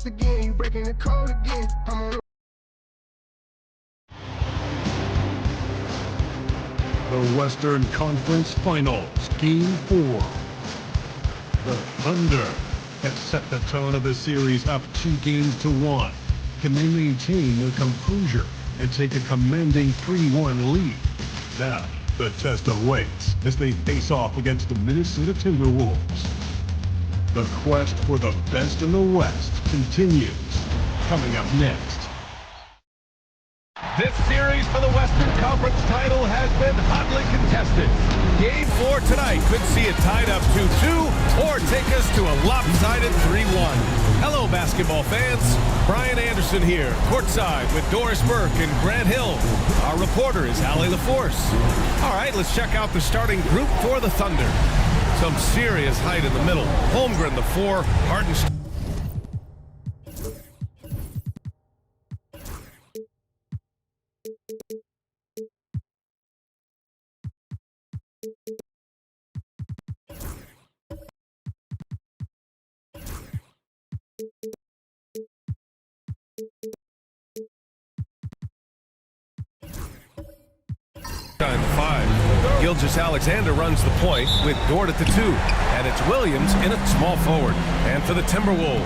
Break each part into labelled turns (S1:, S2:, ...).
S1: Again, you breaking the code again. I'm on
S2: The Western Conference Finals, Game 4. The Thunder have set the tone of the series up 2-1. Can they maintain their composure and take a commanding 3-1 lead? Now, the test awaits as they face off against the Minnesota Timberwolves. The quest for the best in the West continues. Coming up next.
S3: This series for the Western Conference title has been hotly contested. Game 4 tonight could see it tied up 2-2 or take us to a lopsided 3-1. Hello, basketball fans. Brian Anderson here, courtside with Doris Burke and Grant Hill. Our reporter is Allie LaForce. All right, let's check out the starting group for the Thunder. Some serious height in the middle. Holmgren, the 4, Hartenstein. The 5. Gilgeous-Alexander runs the point with Dort at the 2. And it's Williams in at small forward. And for the Timberwolves,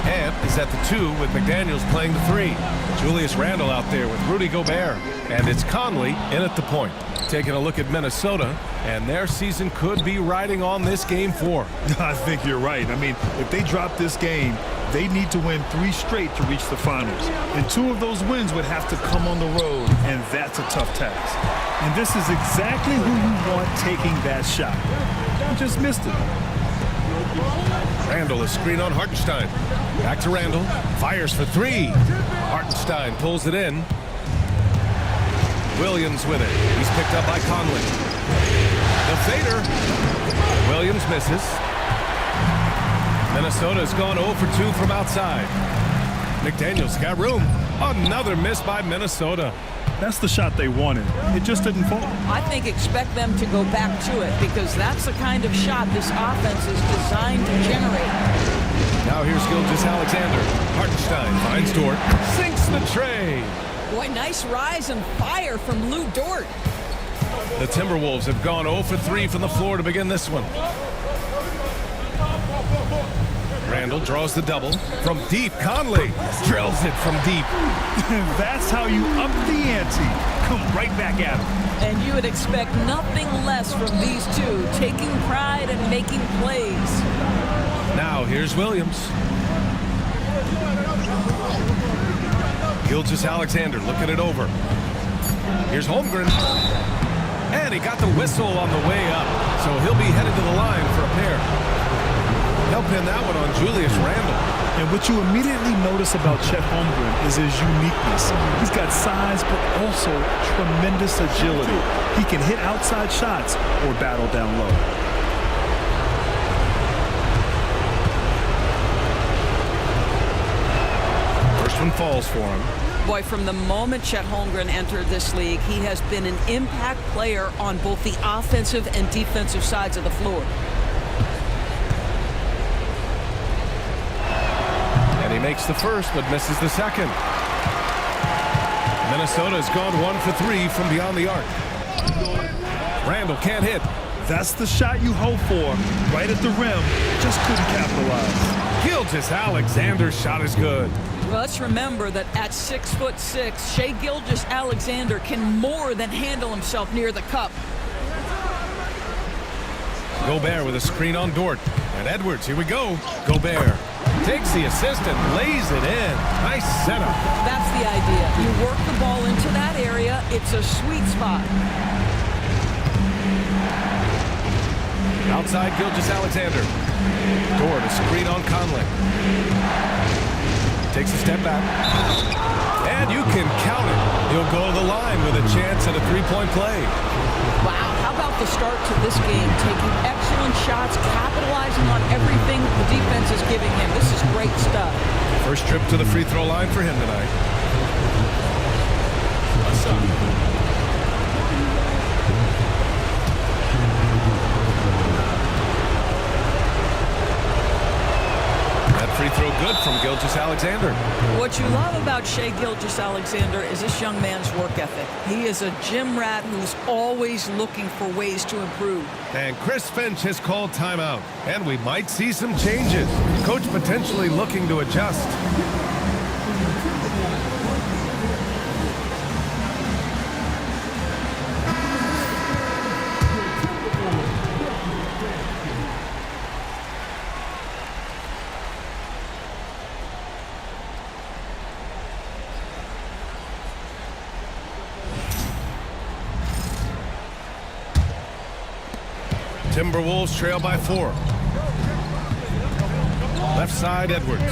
S3: Ant is at the 2 with McDaniels playing the 3. Julius Randle out there with Rudy Gobert. And it's Conley in at the point. Taking a look at Minnesota, and their season could be riding on this Game 4.
S4: I think you're right. I mean, if they drop this game, they need to win 3 straight to reach the finals. And 2 of those wins would have to come on the road, and that's a tough task. And this is exactly who you want taking that shot. You just missed it.
S3: Randle, a screen on Hartenstein. Back to Randle. Fires for 3. Hartenstein pulls it in. Williams with it. He's picked up by Conley. The fader. Williams misses. Minnesota's gone 0 for 2 from outside. McDaniels got room. Another miss by Minnesota.
S4: That's the shot they wanted. It just didn't fall.
S5: I think expect them to go back to it because that's the kind of shot this offense is designed to generate.
S3: Now here's Gilgeous-Alexander. Hartenstein finds Dort. Sinks the tray.
S5: Boy, nice rise and fire from Lou Dort.
S3: The Timberwolves have gone 0 for 3 from the floor to begin this one. Randle draws the double from deep. Conley drills it from deep.
S4: That's how you up the ante. Come right back at him.
S5: And you would expect nothing less from these two, taking pride and making plays.
S3: Now here's Williams. Gilgeous-Alexander looking it over. Here's Holmgren. And he got the whistle on the way up, so he'll be headed to the line for a pair. They'll pin that one on Julius Randle.
S4: And what you immediately notice about Chet Holmgren is his uniqueness. He's got size, but also tremendous agility. He can hit outside shots or battle down low.
S3: First one falls for him.
S5: Boy, from the moment Chet Holmgren entered this league, he has been an impact player on both the offensive and defensive sides of the floor.
S3: And he makes the first, but misses the second. Minnesota's gone 1 for 3 from beyond the arc. Randle can't hit.
S4: That's the shot you hope for. Right at the rim. Just couldn't capitalize.
S3: Gilgeous-Alexander's shot is good.
S5: Well, let's remember that at 6'6", Shai Gilgeous-Alexander can more than handle himself near the cup.
S3: Gobert with a screen on Dort. And Edwards, here we go. Gobert takes the assist and lays it in. Nice setup.
S5: That's the idea. You work the ball into that area. It's a sweet spot.
S3: Outside Gilgeous-Alexander. Dort, a screen on Conley. Takes a step back. And you can count it. He'll go to the line with a chance at a three-point play.
S5: Wow, how about the start to this game? Taking excellent shots, capitalizing on everything the defense is giving him. This is great stuff.
S3: First trip to the free throw line for him tonight. free throw good from Gilgeous-Alexander.
S5: What you love about Shai Gilgeous-Alexander is this young man's work ethic. He is a gym rat who's always looking for ways to improve.
S3: And Chris Finch has called timeout. And we might see some changes. Coach potentially looking to adjust. Timberwolves trail by 4. Left side, Edwards.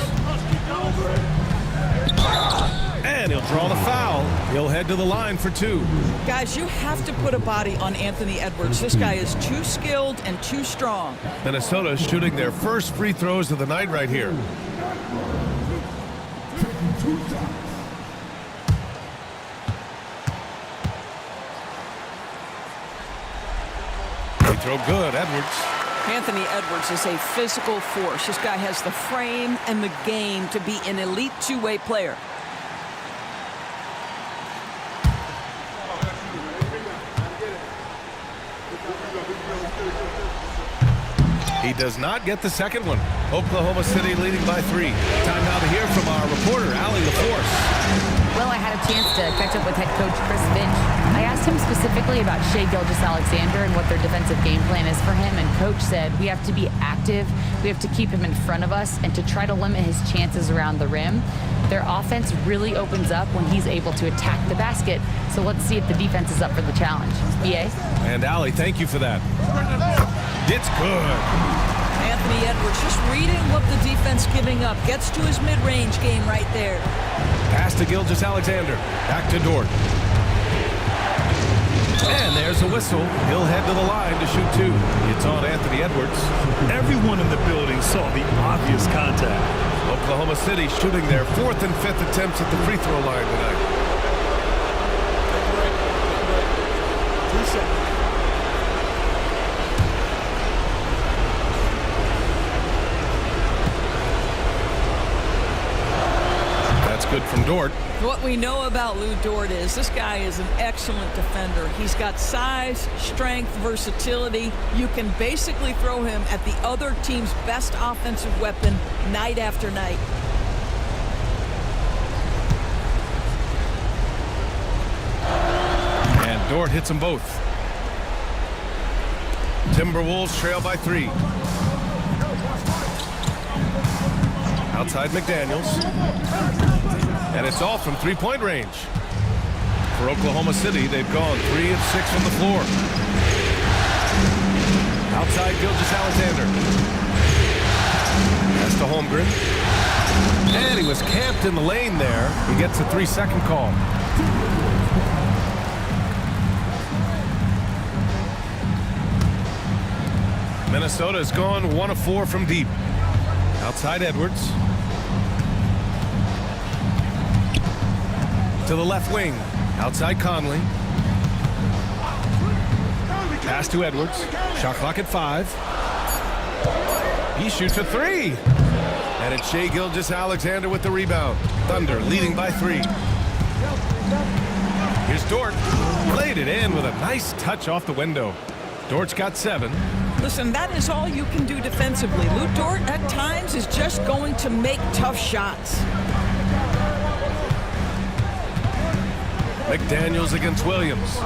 S3: And he'll draw the foul. He'll head to the line for 2.
S5: Guys, you have to put a body on Anthony Edwards. This guy is too skilled and too strong.
S3: Minnesota is shooting their first free throws of the night right here. Throw good, Edwards.
S5: Anthony Edwards is a physical force. This guy has the frame and the game to be an elite two-way player.
S3: He does not get the second one. Oklahoma City leading by 3. Time now to hear from our reporter, Allie LaForce.
S6: Well, I had a chance to catch up with head coach Chris Finch. I asked him specifically about Shai Gilgeous-Alexander and what their defensive game plan is for him, and coach said we have to be active, we have to keep him in front of us, and to try to limit his chances around the rim. Their offense really opens up when he's able to attack the basket, so let's see if the defense is up for the challenge. B.A.?
S3: And Allie, thank you for that. It's good.
S5: Anthony Edwards just reading what the defense giving up. Gets to his mid-range game right there.
S3: Pass to Gilgeous-Alexander. Back to Dort. And there's a whistle. He'll head to the line to shoot 2. It's on Anthony Edwards.
S4: Everyone in the building saw the obvious contact.
S3: Oklahoma City shooting their 4th and 5th attempts at the free throw line tonight. Good from Dort.
S5: What we know about Lou Dort is this guy is an excellent defender. He's got size, strength, versatility. You can basically throw him at the other team's best offensive weapon night after night.
S3: And Dort hits them both. Timberwolves trail by 3. Outside McDaniels. And it's all from three-point range. For Oklahoma City, they've gone 3 of 6 from the floor. Outside Gilgeous-Alexander. Pass to Holmgren. And he was camped in the lane there. He gets a 3-second call. Minnesota's gone 1 of 4 from deep. Outside Edwards. To the left wing. Outside Conley. Pass to Edwards. Shot clock at 5. He shoots a 3. And it's Shai Gilgeous-Alexander with the rebound. Thunder leading by 3. Here's Dort. Played it in with a nice touch off the window. Dort's got 7.
S5: Listen, that is all you can do defensively. Lou Dort at times is just going to make tough shots.
S3: McDaniels against Williams.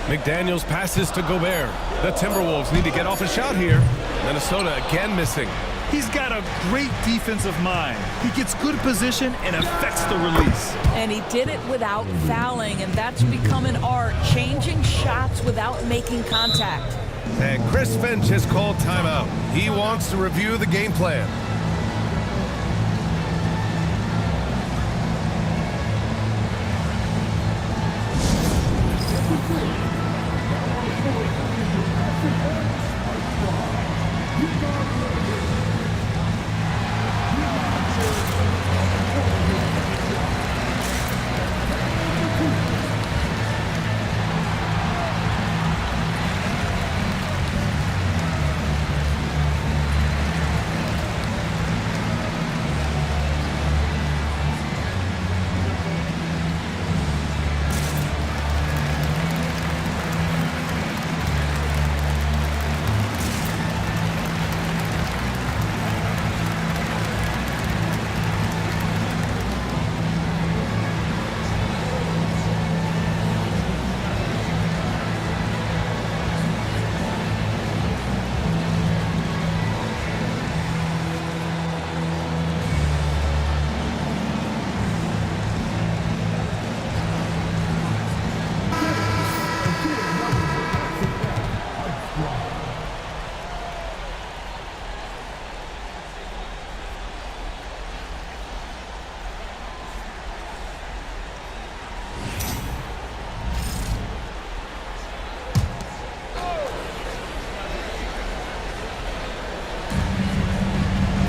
S3: McDaniels passes to Gobert. The Timberwolves need to get off a shot here. Minnesota again missing.
S4: He's got a great defensive mind. He gets good position and affects the release.
S5: And he did it without fouling, and that's become an art, changing shots without making contact.
S3: And Chris Finch has called timeout. He wants to review the game plan.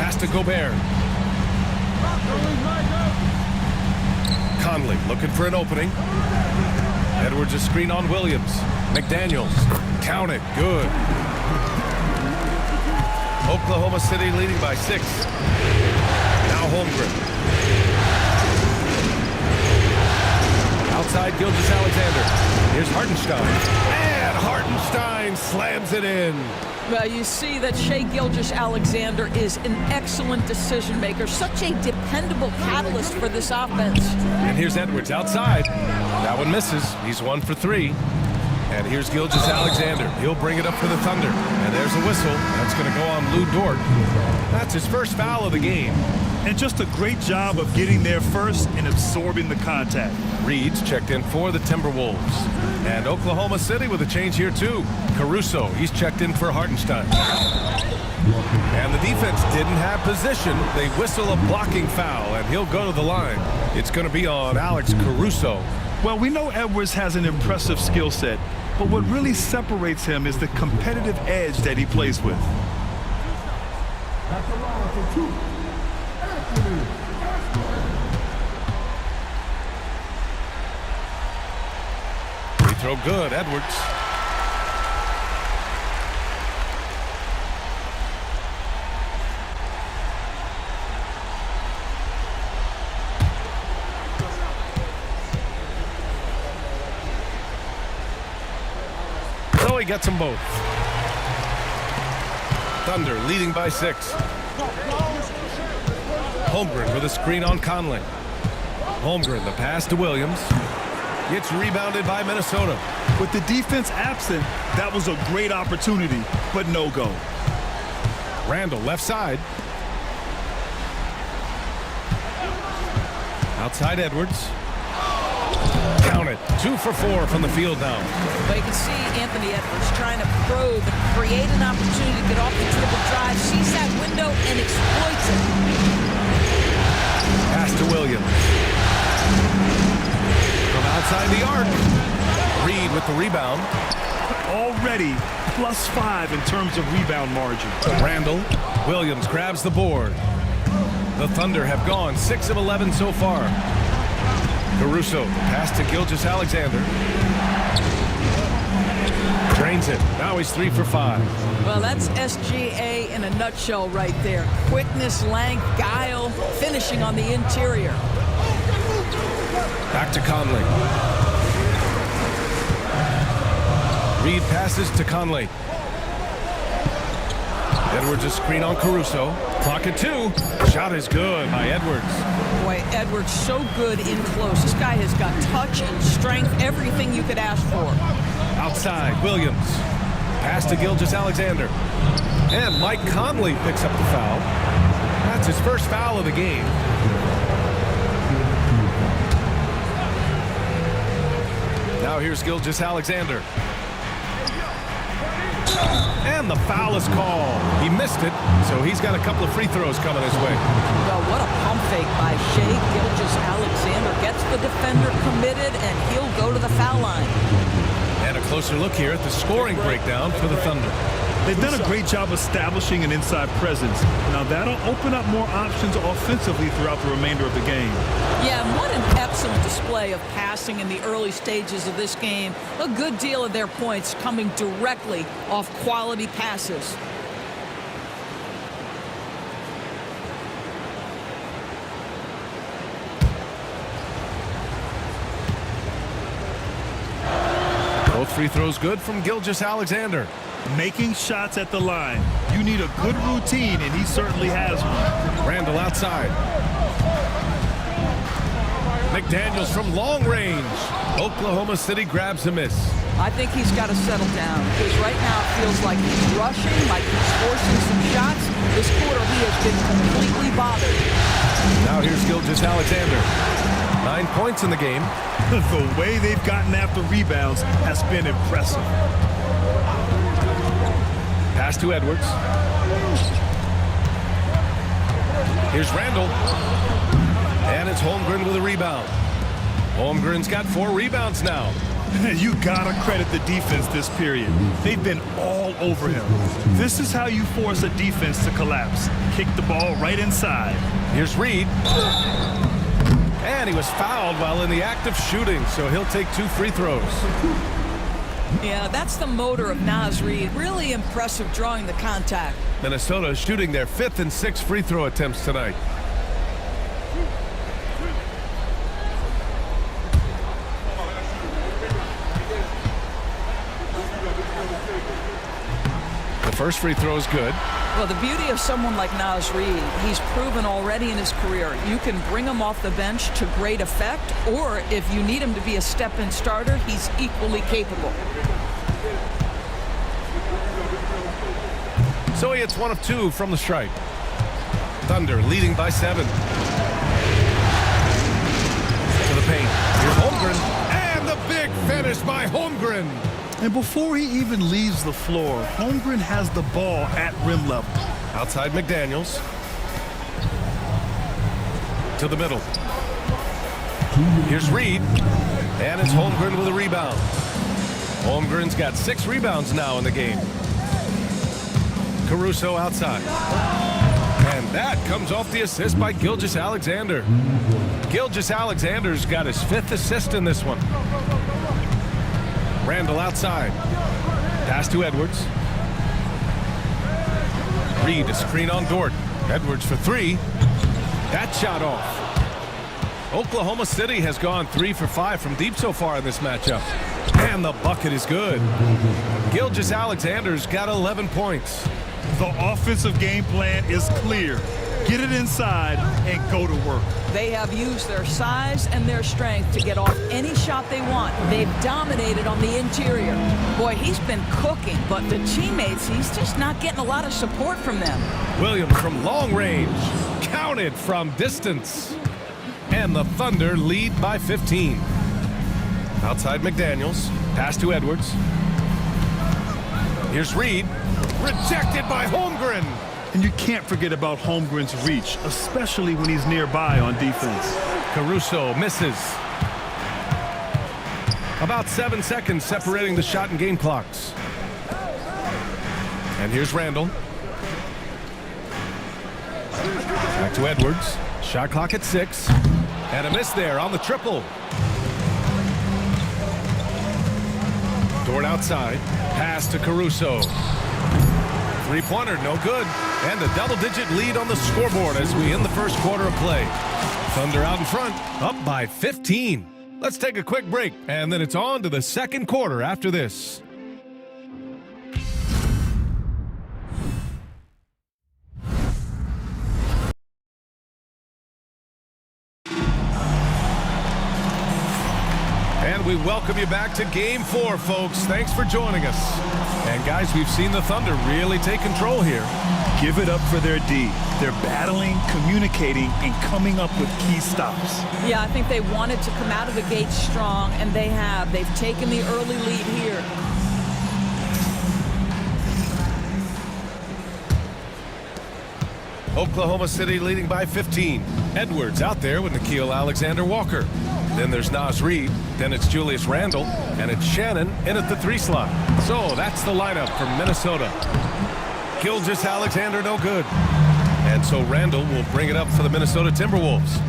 S3: Pass to Gobert. Conley looking for an opening. Edwards a screen on Williams. McDaniels. Count it. Good. Oklahoma City leading by 6. Now Holmgren. Outside Gilgeous-Alexander. Here's Hartenstein. And Hartenstein slams it in.
S5: Well, you see that Shai Gilgeous-Alexander is an excellent decision maker, such a dependable catalyst for this offense.
S3: And here's Edwards outside. That one misses. He's 1 for 3. And here's Gilgeous-Alexander. He'll bring it up for the Thunder. And there's a whistle. That's going to go on Lou Dort. That's his first foul of the game.
S4: And just a great job of getting there first and absorbing the contact.
S3: Reed's checked in for the Timberwolves. And Oklahoma City with a change here too. Caruso, he's checked in for Hartenstein. And the defense didn't have position. They whistle a blocking foul, and he'll go to the line. It's going to be on Alex Caruso.
S4: Well, we know Edwards has an impressive skill set, but what really separates him is the competitive edge that he plays with.
S3: Free throw good, Edwards. So he gets them both. Thunder leading by 6. Holmgren with a screen on Conley. Holmgren, the pass to Williams. Gets rebounded by Minnesota.
S4: With the defense absent, that was a great opportunity, but no go.
S3: Randall left side. Outside Edwards. Count it. 2 for 4 from the field now.
S5: But you can see Anthony Edwards trying to probe and create an opportunity to get off the dribble drive, sees that window and exploits it.
S3: Pass to Williams. From outside the arc. Reed with the rebound.
S4: Already +5 in terms of rebound margin.
S3: Randall. Williams grabs the board. The Thunder have gone 6 of 11 so far. Caruso, pass to Gilgeous-Alexander. Drains it. Now he's 3 for 5.
S5: Well, that's SGA in a nutshell right there. Quickness, length, guile, finishing on the interior.
S3: Back to Conley. Reed passes to Conley. Edwards a screen on Caruso. Clock at 2. Shot is good by Edwards.
S5: Boy, Edwards so good in close. This guy has got touch and strength, everything you could ask for.
S3: Outside, Williams. Pass to Gilgeous-Alexander. And Mike Conley picks up the foul. That's his first foul of the game. Now here's Gilgeous-Alexander. And the foul is called. He missed it, so he's got a couple of free throws coming his way.
S5: Well, what a pump fake by Shai Gilgeous-Alexander. Gets the defender committed, and he'll go to the foul line.
S3: And a closer look here at the scoring breakdown for the Thunder.
S4: They've done a great job establishing an inside presence. Now that'll open up more options offensively throughout the remainder of the game.
S5: Yeah, and what an excellent display of passing in the early stages of this game. A good deal of their points coming directly off quality passes.
S3: Both free throws good from Gilgeous-Alexander.
S4: Making shots at the line. You need a good routine, and he certainly has one.
S3: Randall outside. McDaniels from long range. Oklahoma City grabs a miss.
S5: I think he's got to settle down because right now it feels like he's rushing, like he's forcing some shots. This quarter he has been completely bothered.
S3: Now here's Gilgeous-Alexander. 9 points in the game.
S4: The way they've gotten after rebounds has been impressive.
S3: Pass to Edwards. Here's Randall. And it's Holmgren with a rebound. Holmgren's got 4 rebounds now.
S4: You gotta credit the defense this period. They've been all over him. This is how you force a defense to collapse. Kick the ball right inside.
S3: Here's Reed. And he was fouled while in the act of shooting, so he'll take 2 free throws.
S5: Yeah, that's the motor of Naz Reid. Really impressive drawing the contact.
S3: Minnesota is shooting their 5th and 6th free throw attempts tonight. The first free throw is good.
S5: Well, the beauty of someone like Naz Reid, he's proven already in his career, you can bring him off the bench to great effect, or if you need him to be a step-in starter, he's equally capable.
S3: So he hits 1 of 2 from the stripe. Thunder leading by 7. To the paint. Here's Holmgren. And the big finish by Holmgren.
S4: And before he even leaves the floor, Holmgren has the ball at rim level.
S3: Outside McDaniels. To the middle. Here's Reed. And it's Holmgren with a rebound. Holmgren's got 6 rebounds now in the game. Caruso outside. And that comes off the assist by Gilgeous-Alexander. Gilgeous-Alexander's got his 5th assist in this one. Randall outside. Pass to Edwards. Reed, a screen on Dort. Edwards for 3. That shot off. Oklahoma City has gone 3 for 5 from deep so far in this matchup. And the bucket is good. Gilgeous-Alexander's got 11 points.
S4: The offensive game plan is clear. Get it inside and go to work.
S5: They have used their size and their strength to get off any shot they want. They've dominated on the interior. Boy, he's been cooking, but the teammates, he's just not getting a lot of support from them.
S3: Williams from long range. Counted from distance. And the Thunder lead by 15. Outside McDaniels. Pass to Edwards. Here's Reed. Rejected by Holmgren.
S4: And you can't forget about Holmgren's reach, especially when he's nearby on defense.
S3: Caruso misses. About 7 seconds separating the shot and game clocks. And here's Randall. Back to Edwards. Shot clock at 6. And a miss there on the triple. Dort outside. Pass to Caruso. 3-pointer, no good. And a double-digit lead on the scoreboard as we end the first quarter of play. Thunder out in front, up by 15. Let's take a quick break, and then it's on to the second quarter after this. And we welcome you back to Game 4, folks. Thanks for joining us. And guys, we've seen the Thunder really take control here.
S4: Give it up for their D. They're battling, communicating, and coming up with key stops.
S5: Yeah, I think they wanted to come out of the gate strong, and they have. They've taken the early lead here.
S3: Oklahoma City leading by 15. Edwards out there with Nickeil Alexander-Walker. Then there's Naz Reid. Then it's Julius Randle. And it's Shannon in at the 3 slot. So that's the lineup for Minnesota. Gilgeous-Alexander no good. And so Randle will bring it up for the Minnesota Timberwolves.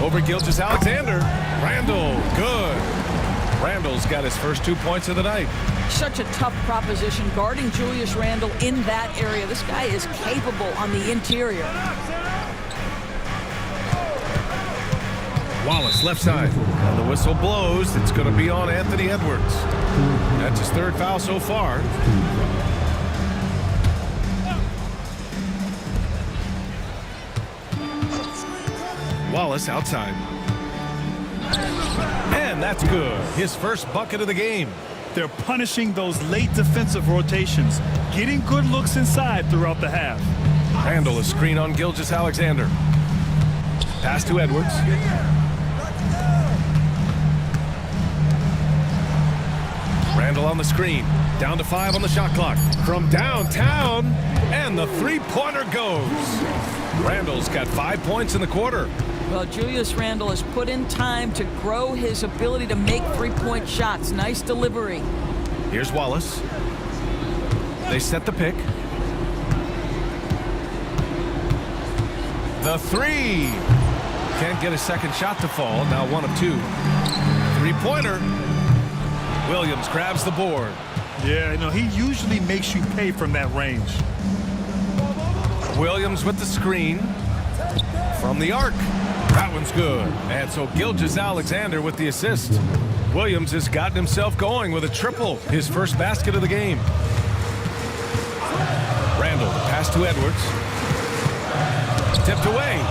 S3: Over Gilgeous-Alexander. Randle, good. Randle's got his first 2 points of the night.
S5: Such a tough proposition guarding Julius Randle in that area. This guy is capable on the interior.
S3: Wallace left side. And the whistle blows. It's going to be on Anthony Edwards. That's his 3rd foul so far. Wallace outside. And that's good. His first bucket of the game.
S4: They're punishing those late defensive rotations, getting good looks inside throughout the half.
S3: Randle a screen on Gilgeous-Alexander. Pass to Edwards. Randle on the screen. Down to 5 on the shot clock. From downtown, and the 3-pointer goes. Randle's got 5 points in the quarter.
S5: Well, Julius Randle has put in time to grow his ability to make three-point shots. Nice delivery.
S3: Here's Wallace. They set the pick. The three. Can't get a second shot to fall. Now 1 of 2. Three-pointer. Williams grabs the board.
S4: Yeah, he usually makes you pay from that range.
S3: Williams with the screen. From the arc. That one's good. And so Gilgeous-Alexander with the assist. Williams has gotten himself going with a triple. His first basket of the game. Randle, the pass to Edwards. Tipped away.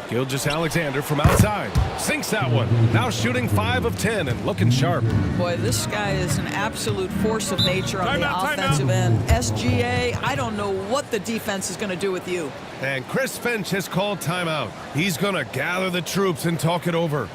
S3: Gilgeous-Alexander from outside. Sinks that one. Now shooting 5 of 10 and looking sharp.
S5: Boy, this guy is an absolute force of nature on the offensive end. SGA, I don't know what the defense is going to do with you.
S3: And Chris Finch has called timeout. He's going to gather the troops and talk it over.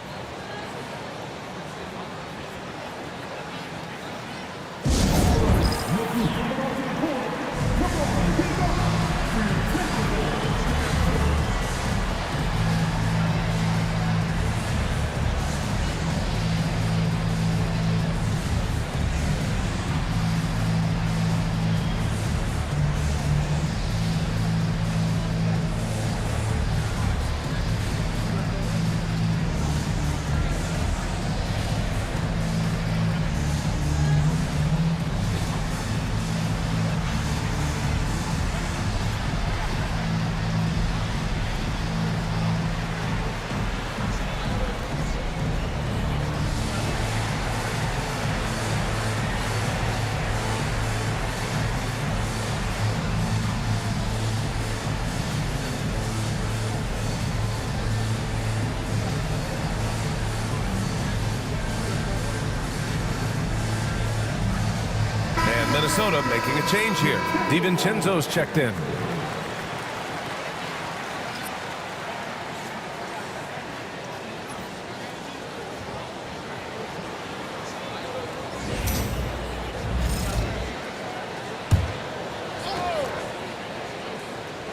S3: Minnesota making a change here. DiVincenzo's checked in.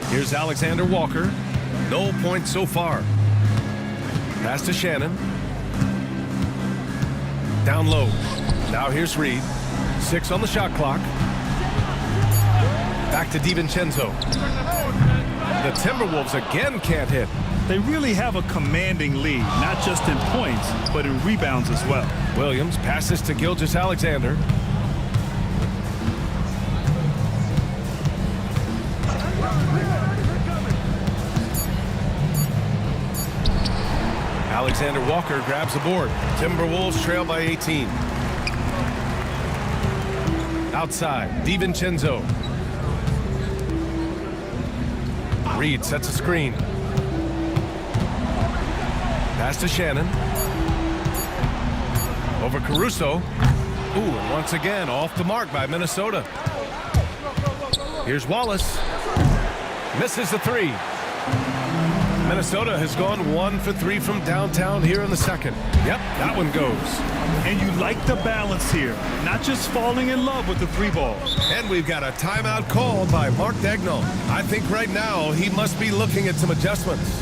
S3: Here's Alexander Walker. No points so far. Pass to Shannon. Down low. Now here's Reed. 6 on the shot clock. Back to DiVincenzo. The Timberwolves again can't hit.
S4: They really have a commanding lead, not just in points, but in rebounds as well.
S3: Williams passes to Gilgeous-Alexander. Alexander Walker grabs the board. Timberwolves trail by 18. Outside, DiVincenzo. Reed sets a screen. Pass to Shannon. Over Caruso. Ooh, and once again off the mark by Minnesota. Here's Wallace. Misses the three. Minnesota has gone 1 for 3 from downtown here in the second. Yep, that one goes.
S4: And you like the balance here, not just falling in love with the three ball.
S3: And we've got a timeout called by Mark Daigneault. I think right now he must be looking at some adjustments.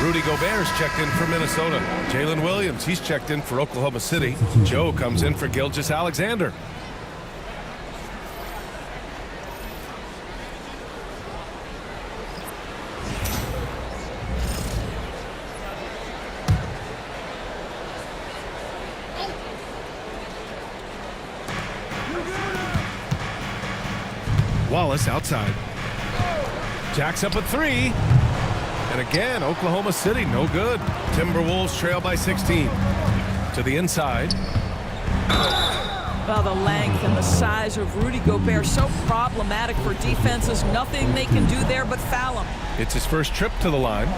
S3: Rudy Gobert's checked in for Minnesota. Jalen Williams, he's checked in for Oklahoma City. Joe comes in for Gilgeous-Alexander. Wallace outside. Jacks up a three. And again, Oklahoma City, no good. Timberwolves trail by 16. To the inside.
S5: Well, the length and the size of Rudy Gobert, so problematic for defenses. Nothing they can do there but foul him.
S3: It's his first trip to the line.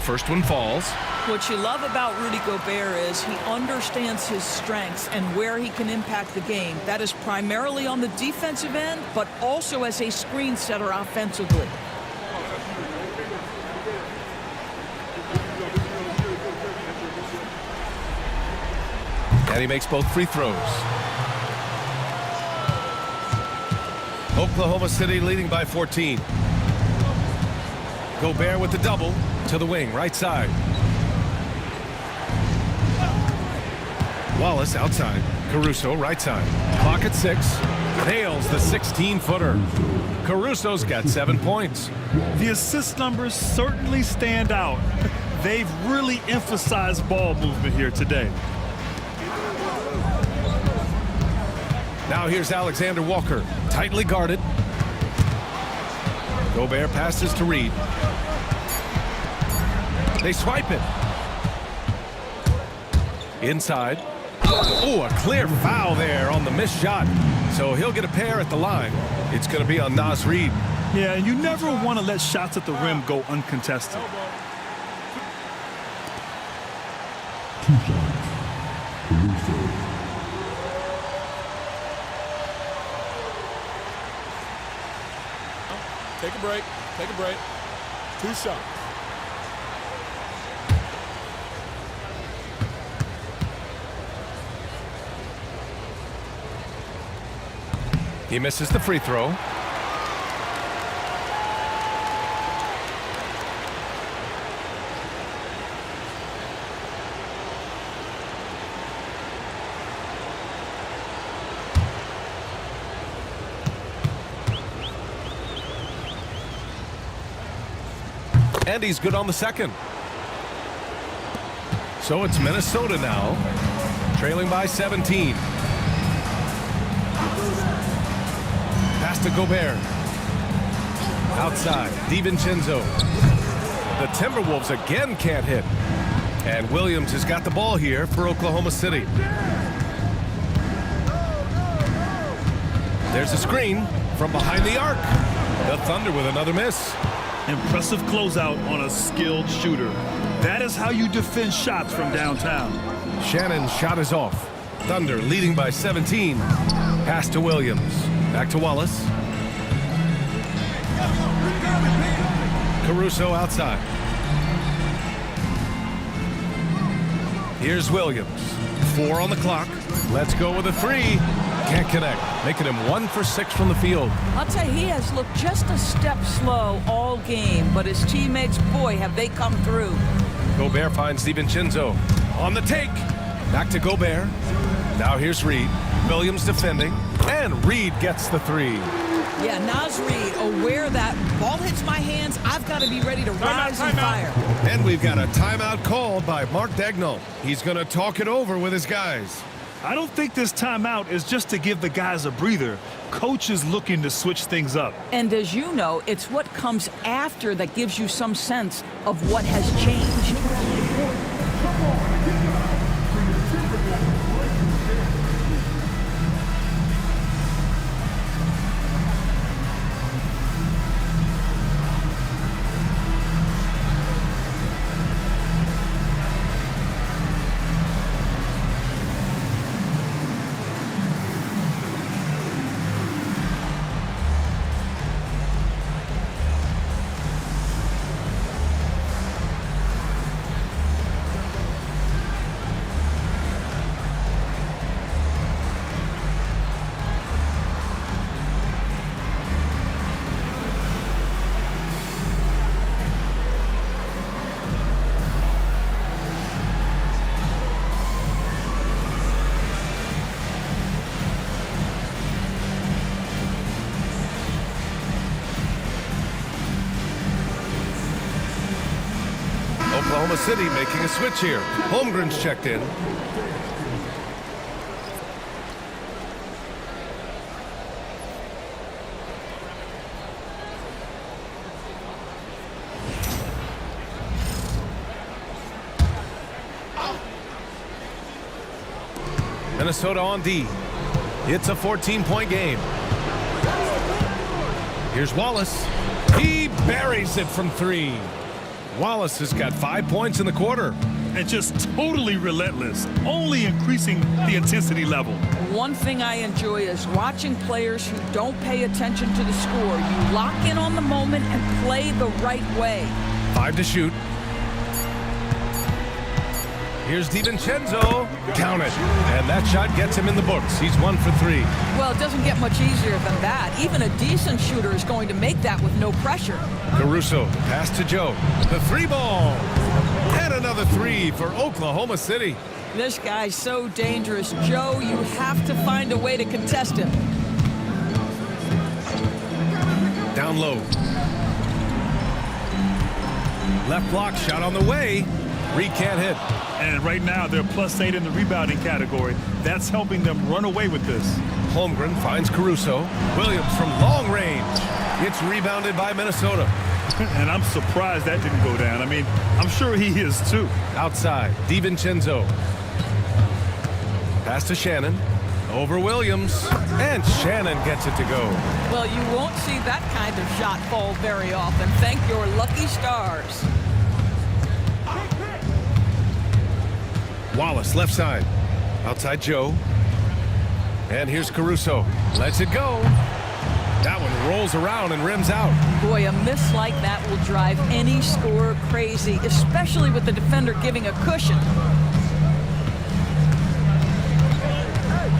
S3: First one falls.
S5: What you love about Rudy Gobert is he understands his strengths and where he can impact the game. That is primarily on the defensive end, but also as a screen setter offensively.
S3: And he makes both free throws. Oklahoma City leading by 14. Gobert with the double. To the wing, right side. Wallace outside. Caruso, right side. Clock at 6. Nails the 16-footer. Caruso's got 7 points.
S4: The assist numbers certainly stand out. They've really emphasized ball movement here today.
S3: Now here's Alexander Walker. Tightly guarded. Gobert passes to Reed. They swipe it. Inside. Oh, a clear foul there on the missed shot. So he'll get a pair at the line. It's going to be on Naz Reid.
S4: Yeah, and you never want to let shots at the rim go uncontested.
S7: Take a break. Take a break. 2 shots.
S3: He misses the free throw. And he's good on the second. So it's Minnesota now, trailing by 17. Pass to Gobert. Outside, DiVincenzo. The Timberwolves again can't hit. And Williams has got the ball here for Oklahoma City. There's a screen from behind the arc. The Thunder with another miss.
S4: Impressive closeout on a skilled shooter. That is how you defend shots from downtown.
S3: Shannon's shot is off. Thunder leading by 17. Pass to Williams. Back to Wallace. Caruso outside. Here's Williams. 4 on the clock. Let's go with a 3. Can't connect, making him 1 for 6 from the field.
S5: I'll tell you, he has looked just a step slow all game, but his teammates, boy, have they come through.
S3: Gobert finds DiVincenzo on the take. Back to Gobert. Now here's Reed. Williams defending, and Reed gets the 3.
S5: Yeah, Naz Reid, aware that ball hits my hands, I've got to be ready to rise and fire.
S3: And we've got a timeout called by Mark Dagnall. He's going to talk it over with his guys.
S4: I don't think this timeout is just to give the guys a breather. Coach is looking to switch things up.
S5: And as you know, it's what comes after that gives you some sense of what has changed.
S3: Oklahoma City making a switch here. Holmgren's checked in. Minnesota on D. It's a 14-point game. Here's Wallace. He buries it from 3. Wallace has got 5 points in the quarter.
S4: And just totally relentless, only increasing the intensity level.
S5: One thing I enjoy is watching players who don't pay attention to the score. You lock in on the moment and play the right way.
S3: 5 to shoot. Here's DiVincenzo. Count it. And that shot gets him in the books. He's 1 for 3.
S5: Well, it doesn't get much easier than that. Even a decent shooter is going to make that with no pressure.
S3: Caruso, pass to Joe. The 3-ball. And another 3 for Oklahoma City.
S5: This guy's so dangerous. Joe, you have to find a way to contest him.
S3: Down low. Left block shot on the way. Reed can't hit.
S4: And right now, they're +8 in the rebounding category. That's helping them run away with this.
S3: Holmgren finds Caruso. Williams from long range. It's rebounded by Minnesota.
S4: And I'm surprised that didn't go down. I mean, I'm sure he is too.
S3: Outside, DiVincenzo. Pass to Shannon. Over Williams. And Shannon gets it to go.
S5: Well, you won't see that kind of shot fall very often. Thank your lucky stars.
S3: Wallace, left side. Outside Joe. And here's Caruso. Lets it go. That one rolls around and rims out.
S5: Boy, a miss like that will drive any scorer crazy, especially with the defender giving a cushion.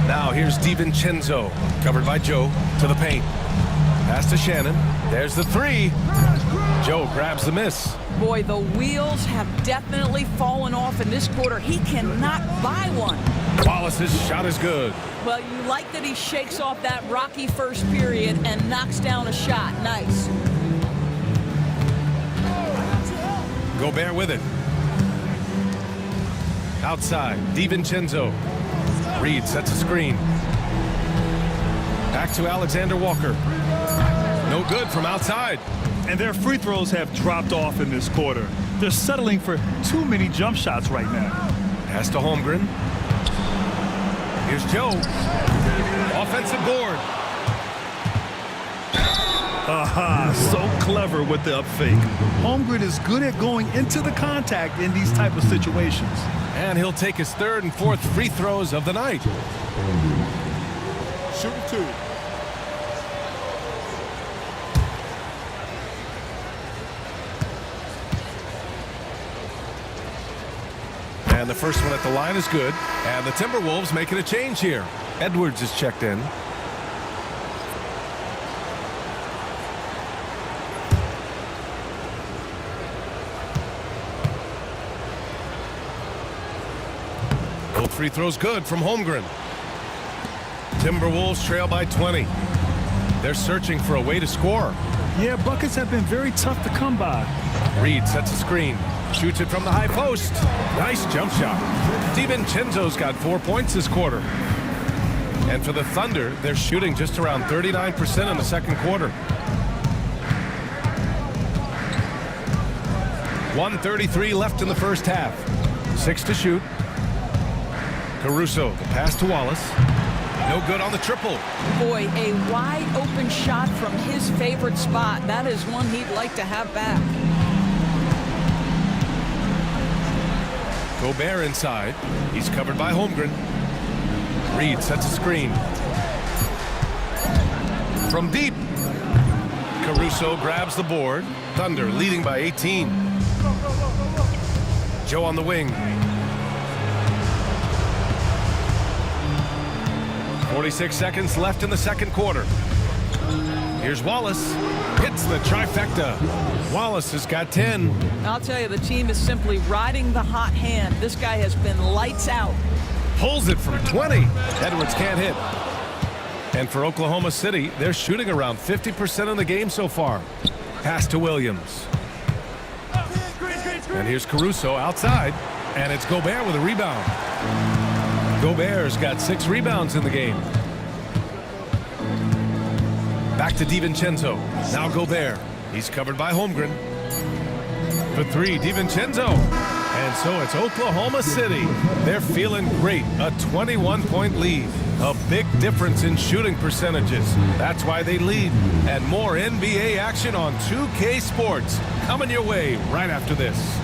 S3: Now here's DiVincenzo. Covered by Joe to the paint. Pass to Shannon. There's the 3. Joe grabs the miss.
S5: Boy, the wheels have definitely fallen off in this quarter. He cannot buy one.
S3: Wallace's shot is good.
S5: Well, you like that he shakes off that rocky first period and knocks down a shot. Nice.
S3: Gobert with it. Outside, DiVincenzo. Reed sets a screen. Back to Alexander Walker. No good from outside.
S4: And their free throws have dropped off in this quarter. They're settling for too many jump shots right now.
S3: Pass to Holmgren. Here's Joe. Offensive board.
S4: Aha, so clever with the up fake. Holmgren is good at going into the contact in these type of situations.
S3: And he'll take his 3rd and 4th free throws of the night.
S7: Shooting 2.
S3: And the first one at the line is good. And the Timberwolves making a change here. Edwards is checked in. Both free throws good from Holmgren. Timberwolves trail by 20. They're searching for a way to score.
S4: Yeah, buckets have been very tough to come by.
S3: Reed sets a screen. Shoots it from the high post. Nice jump shot. DiVincenzo's got 4 points this quarter. And for the Thunder, they're shooting just around 39% in the second quarter. 1:33 left in the first half. 6 to shoot. Caruso, the pass to Wallace. No good on the triple.
S5: Boy, a wide open shot from his favorite spot. That is one he'd like to have back.
S3: Gobert inside. He's covered by Holmgren. Reed sets a screen. From deep. Caruso grabs the board. Thunder leading by 18. Joe on the wing. 46 seconds left in the second quarter. Here's Wallace. Hits the trifecta. Wallace has got 10.
S5: I'll tell you, the team is simply riding the hot hand. This guy has been lights out.
S3: Pulls it from 20. Edwards can't hit. And for Oklahoma City, they're shooting around 50% of the game so far. Pass to Williams. And here's Caruso outside, and it's Gobert with a rebound. Gobert's got 6 rebounds in the game. Back to DiVincenzo. Now Gobert. He's covered by Holmgren. For 3, DiVincenzo. And so it's Oklahoma City. They're feeling great. A 21-point lead. A big difference in shooting percentages. That's why they lead. And more NBA action on 2K Sports. Coming your way right after this.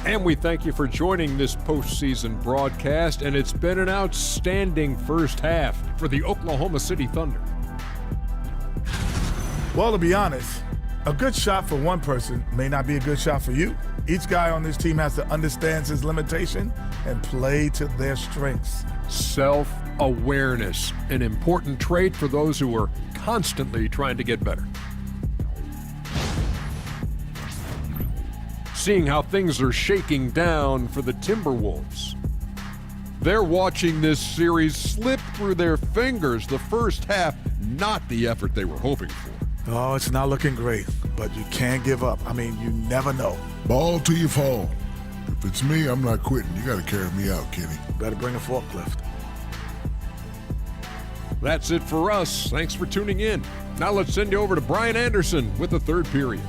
S8: And we thank you for joining this postseason broadcast, and it's been an outstanding first half for the Oklahoma City Thunder.
S9: Well, to be honest, a good shot for one person may not be a good shot for you. Each guy on this team has to understand his limitation and play to their strengths.
S8: Self-awareness, an important trait for those who are constantly trying to get better. Seeing how things are shaking down for the Timberwolves. They're watching this series slip through their fingers. The first half, not the effort they were hoping for.
S9: Oh, it's not looking great, but you can't give up. I mean, you never know.
S1: Ball till you fall. If it's me, I'm not quitting. You got to carry me out, Kenny.
S9: Better bring a forklift.
S8: That's it for us. Thanks for tuning in. Now let's send you over to Brian Anderson with the third period.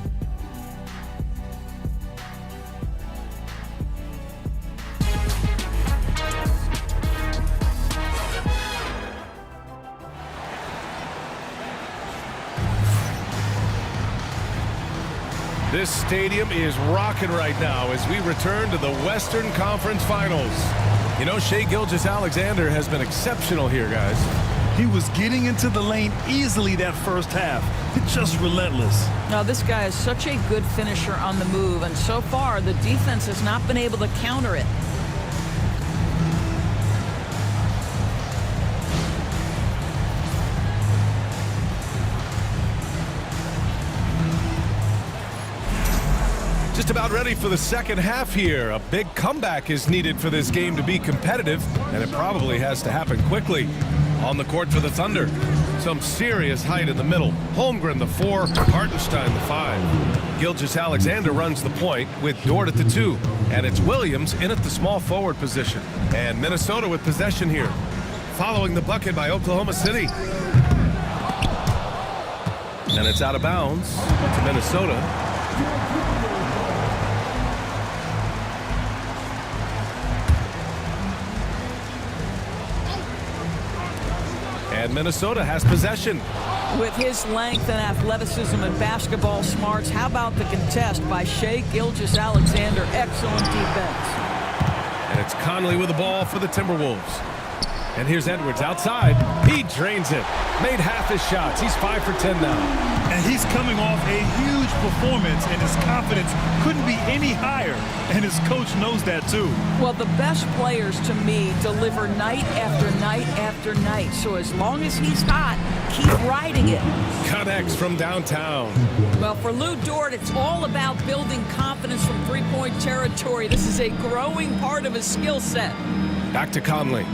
S3: This stadium is rocking right now as we return to the Western Conference Finals. You know, Shai Gilgeous-Alexander has been exceptional here, guys.
S4: He was getting into the lane easily that first half. Just relentless.
S5: Now, this guy is such a good finisher on the move, and so far the defense has not been able to counter it.
S3: Just about ready for the second half here. A big comeback is needed for this game to be competitive, and it probably has to happen quickly. On the court for the Thunder, some serious height in the middle. Holmgren the 4, Hartenstein the 5. Gilgeous-Alexander runs the point with Dort at the 2, and it's Williams in at the small forward position. And Minnesota with possession here, following the bucket by Oklahoma City. And it's out of bounds to Minnesota. And Minnesota has possession.
S5: With his length and athleticism and basketball smarts, how about the contest by Shai Gilgeous-Alexander? Excellent defense.
S3: And it's Conley with the ball for the Timberwolves. And here's Edwards outside. He drains it. Made half his shots. He's 5 for 10 now.
S4: And he's coming off a huge performance, and his confidence couldn't be any higher. And his coach knows that too.
S5: Well, the best players to me deliver night after night after night. So as long as he's hot, keep riding it.
S3: Connects from downtown.
S5: Well, for Lou Dort, it's all about building confidence from three-point territory. This is a growing part of his skill set.
S3: Back to Conley.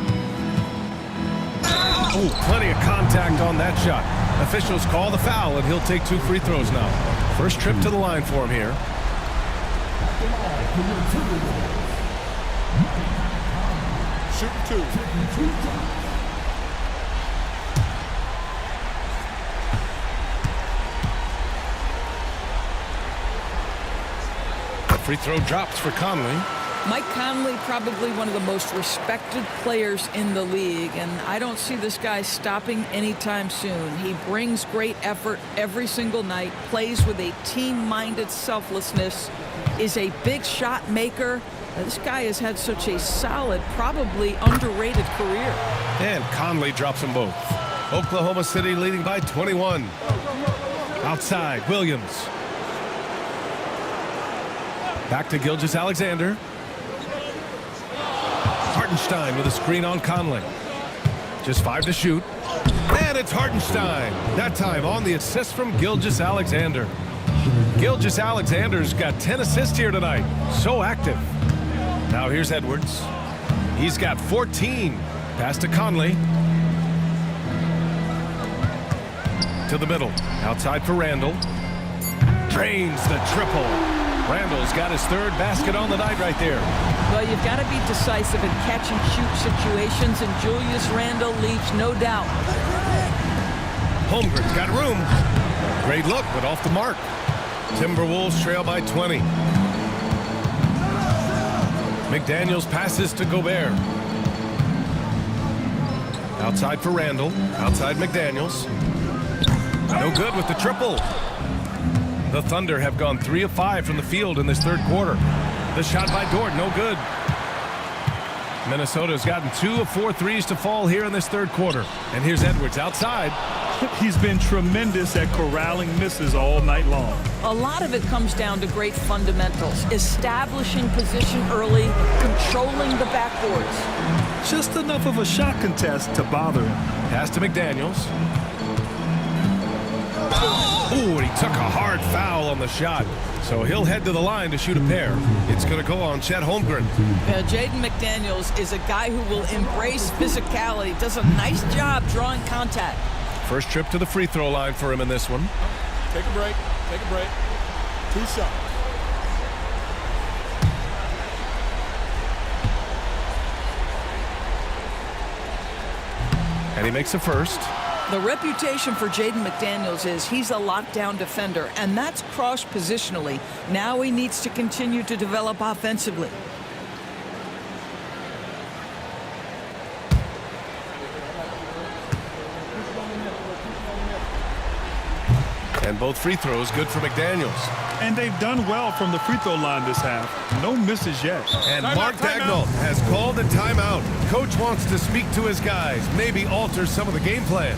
S3: Oh, plenty of contact on that shot. Officials call the foul, and he'll take 2 free throws now. First trip to the line for him here.
S7: Shooting 2.
S3: Free throw drops for Conley.
S5: Mike Conley, probably one of the most respected players in the league, and I don't see this guy stopping anytime soon. He brings great effort every single night, plays with a team-minded selflessness, is a big shot maker. This guy has had such a solid, probably underrated career.
S3: And Conley drops them both. Oklahoma City leading by 21. Outside, Williams. Back to Gilgeous-Alexander. Hartenstein with a screen on Conley. Just 5 to shoot. And it's Hartenstein. That time on the assist from Gilgeous-Alexander. Gilgeous-Alexander's got 10 assists here tonight. So active. Now here's Edwards. He's got 14. Pass to Conley. To the middle. Outside for Randall. Drains the triple. Randall's got his 3rd basket on the night right there.
S5: Well, you've got to be decisive in catch-and-shoot situations, and Julius Randle leaves no doubt.
S3: Holmgren's got room. Great look, but off the mark. Timberwolves trail by 20. McDaniels passes to Gobert. Outside for Randall. Outside McDaniels. No good with the triple. The Thunder have gone 3 of 5 from the field in this 3rd quarter. The shot by Dort, no good. Minnesota's gotten 2 of 4 threes to fall here in this 3rd quarter. And here's Edwards outside.
S4: He's been tremendous at corralling misses all night long.
S5: A lot of it comes down to great fundamentals. Establishing position early, controlling the backboards.
S4: Just enough of a shot contest to bother him.
S3: Pass to McDaniels. Ooh, and he took a hard foul on the shot. So he'll head to the line to shoot a pair. It's going to go on Chet Holmgren.
S5: Jaden McDaniels is a guy who will embrace physicality, does a nice job drawing contact.
S3: First trip to the free throw line for him in this one.
S7: Take a break. Take a break. 2 shots.
S3: And he makes a first.
S5: The reputation for Jaden McDaniels is he's a lockdown defender, and that's crossed positionally. Now he needs to continue to develop offensively.
S3: And both free throws good for McDaniels.
S4: And they've done well from the free throw line this half. No misses yet.
S3: And Mark Daigneault has called a timeout. Coach wants to speak to his guys, maybe alter some of the game plan.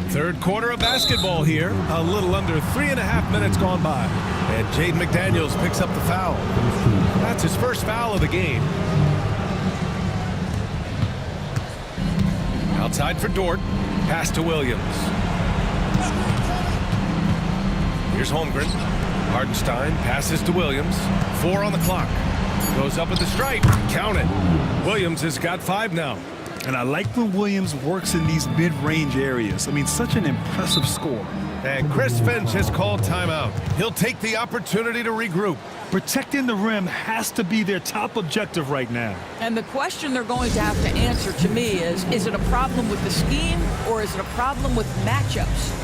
S3: Third quarter of basketball here. A little under 3.5 minutes gone by. And Jaden McDaniels picks up the foul. That's his first foul of the game. Outside for Dort. Pass to Williams. Here's Holmgren. Hartenstein passes to Williams. 4 on the clock. Goes up at the stripe. Count it. Williams has got 5 now.
S4: And I like when Williams works in these mid-range areas. I mean, such an impressive score.
S3: And Chris Finch has called timeout. He'll take the opportunity to regroup.
S4: Protecting the rim has to be their top objective right now.
S5: And the question they're going to have to answer to me is it a problem with the scheme or is it a problem with matchups?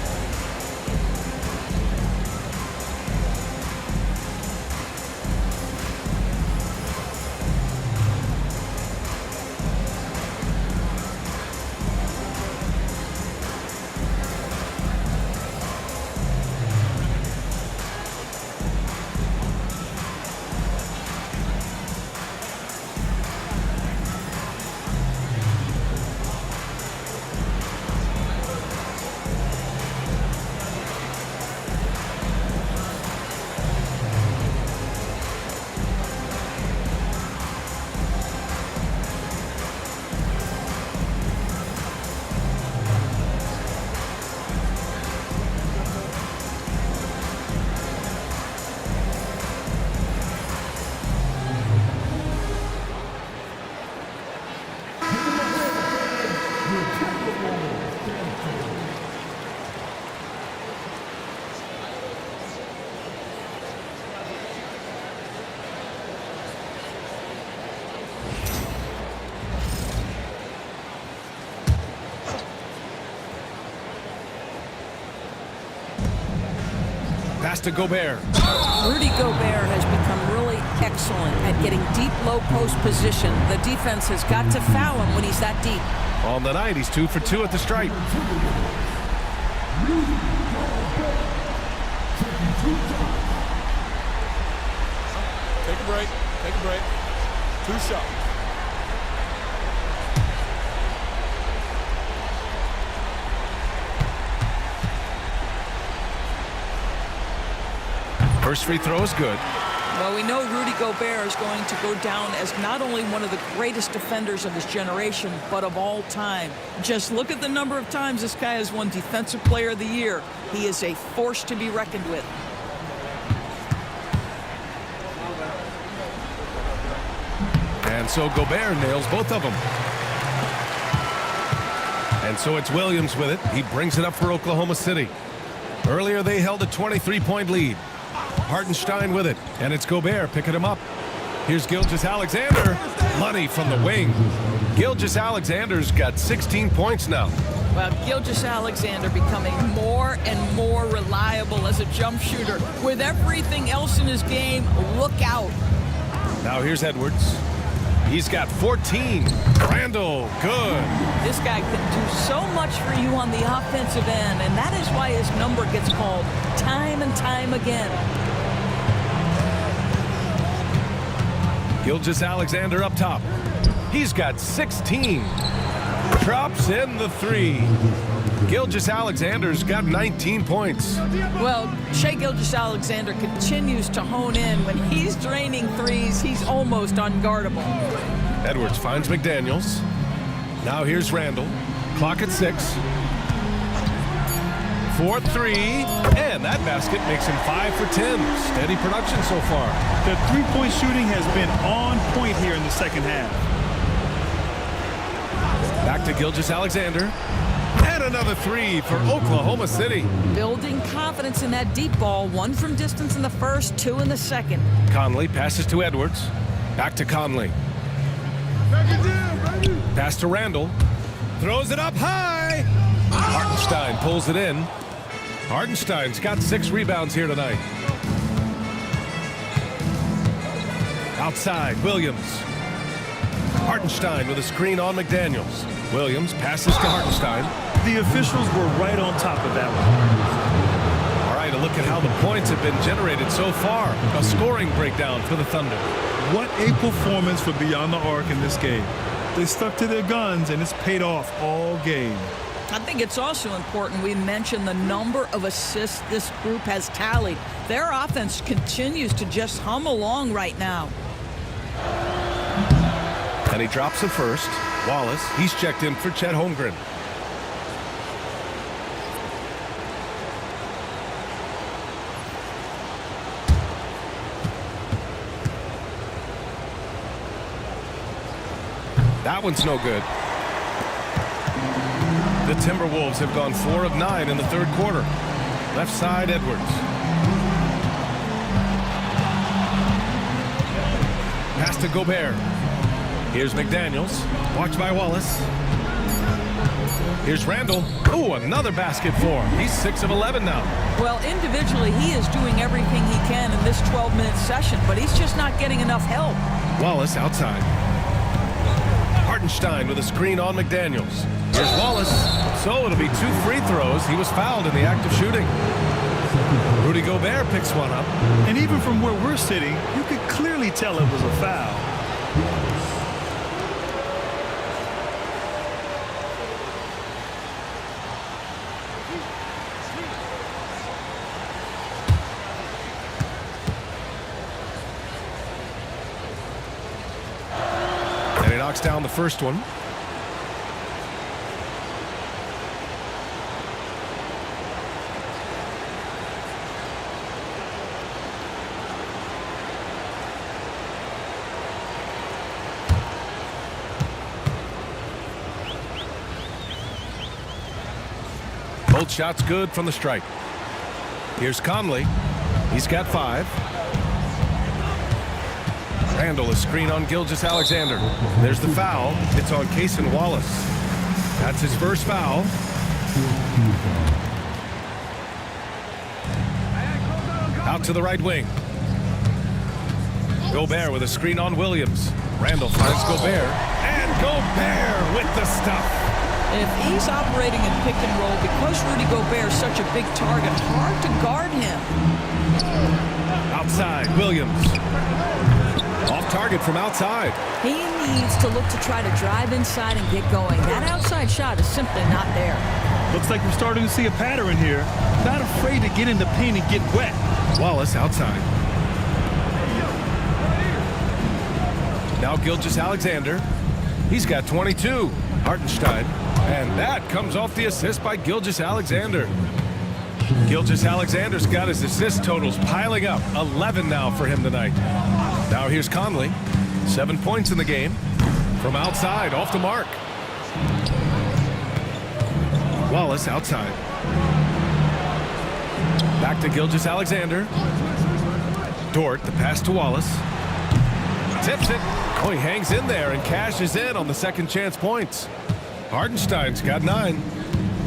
S3: Pass to Gobert.
S5: Rudy Gobert has become really excellent at getting deep low post position. The defense has got to foul him when he's that deep.
S3: On the night, he's 2 for 2 at the stripe.
S7: Take a break. Take a break. 2 shots.
S3: First free throw is good.
S5: Well, we know Rudy Gobert is going to go down as not only one of the greatest defenders of his generation, but of all time. Just look at the number of times this guy has won Defensive Player of the Year. He is a force to be reckoned with.
S3: And so Gobert nails both of them. And so it's Williams with it. He brings it up for Oklahoma City. Earlier they held a 23-point lead. Hartenstein with it, and it's Gobert picking him up. Here's Gilgeous-Alexander. Money from the wing. Gilgeous-Alexander's got 16 points now.
S5: Well, Gilgeous-Alexander becoming more and more reliable as a jump shooter. With everything else in his game, look out.
S3: Now here's Edwards. He's got 14. Randall, good.
S5: This guy can do so much for you on the offensive end, and that is why his number gets called time and time again.
S3: Gilgeous-Alexander up top. He's got 16. Drops in the 3. Gilgeous-Alexander's got 19 points.
S5: Well, Shai Gilgeous-Alexander continues to hone in. When he's draining threes, he's almost unguardable.
S3: Edwards finds McDaniels. Now here's Randall. Clock at 6. 4-3. And that basket makes him 5 for 10. Steady production so far.
S4: The three-point shooting has been on point here in the second half.
S3: Back to Gilgeous-Alexander. And another 3 for Oklahoma City.
S5: Building confidence in that deep ball. 1 from distance in the first, 2 in the second.
S3: Conley passes to Edwards. Back to Conley. Pass to Randall. Throws it up high. Hartenstein pulls it in. Hartenstein's got 6 rebounds here tonight. Outside, Williams. Hartenstein with a screen on McDaniels. Williams passes to Hartenstein.
S4: The officials were right on top of that one.
S3: All right, a look at how the points have been generated so far. A scoring breakdown for the Thunder.
S4: What a performance for Beyond the Arc in this game. They stuck to their guns, and it's paid off all game.
S5: I think it's also important we mention the number of assists this group has tallied. Their offense continues to just hum along right now.
S3: And he drops it first. Wallace, he's checked in for Chet Holmgren. That one's no good. The Timberwolves have gone 4 of 9 in the third quarter. Left side, Edwards. Pass to Gobert. Here's McDaniels. Watched by Wallace. Here's Randall. Oh, another basket for him. He's 6 of 11 now.
S5: Well, individually, he is doing everything he can in this 12-minute session, but he's just not getting enough help.
S3: Wallace outside. Hartenstein with a screen on McDaniels. Here's Wallace. So it'll be 2 free throws. He was fouled in the act of shooting. Rudy Gobert picks one up.
S4: And even from where we're sitting, you could clearly tell it was a foul.
S3: And he knocks down the first one. Both shots good from the stripe. Here's Conley. He's got 5. Randall, a screen on Gilgeous-Alexander. There's the foul. It's on Cason Wallace. That's his first foul. Out to the right wing. Gobert with a screen on Williams. Randall finds Gobert. And Gobert with the stuff.
S5: If he's operating in pick and roll, because Rudy Gobert is such a big target, hard to guard him.
S3: Outside, Williams. Off target from outside.
S5: He needs to look to try to drive inside and get going. That outside shot is simply not there.
S4: Looks like we're starting to see a pattern here. Not afraid to get in the paint and get wet.
S3: Wallace outside. Now Gilgeous-Alexander. He's got 22. Hartenstein. And that comes off the assist by Gilgeous-Alexander. Gilgeous-Alexander's got his assist totals piling up. 11 now for him tonight. Now here's Conley. 7 points in the game. From outside, off the mark. Wallace outside. Back to Gilgeous-Alexander. Dort, the pass to Wallace. Tips it. Oh, he hangs in there and cashes in on the second chance points. Hartenstein's got 9.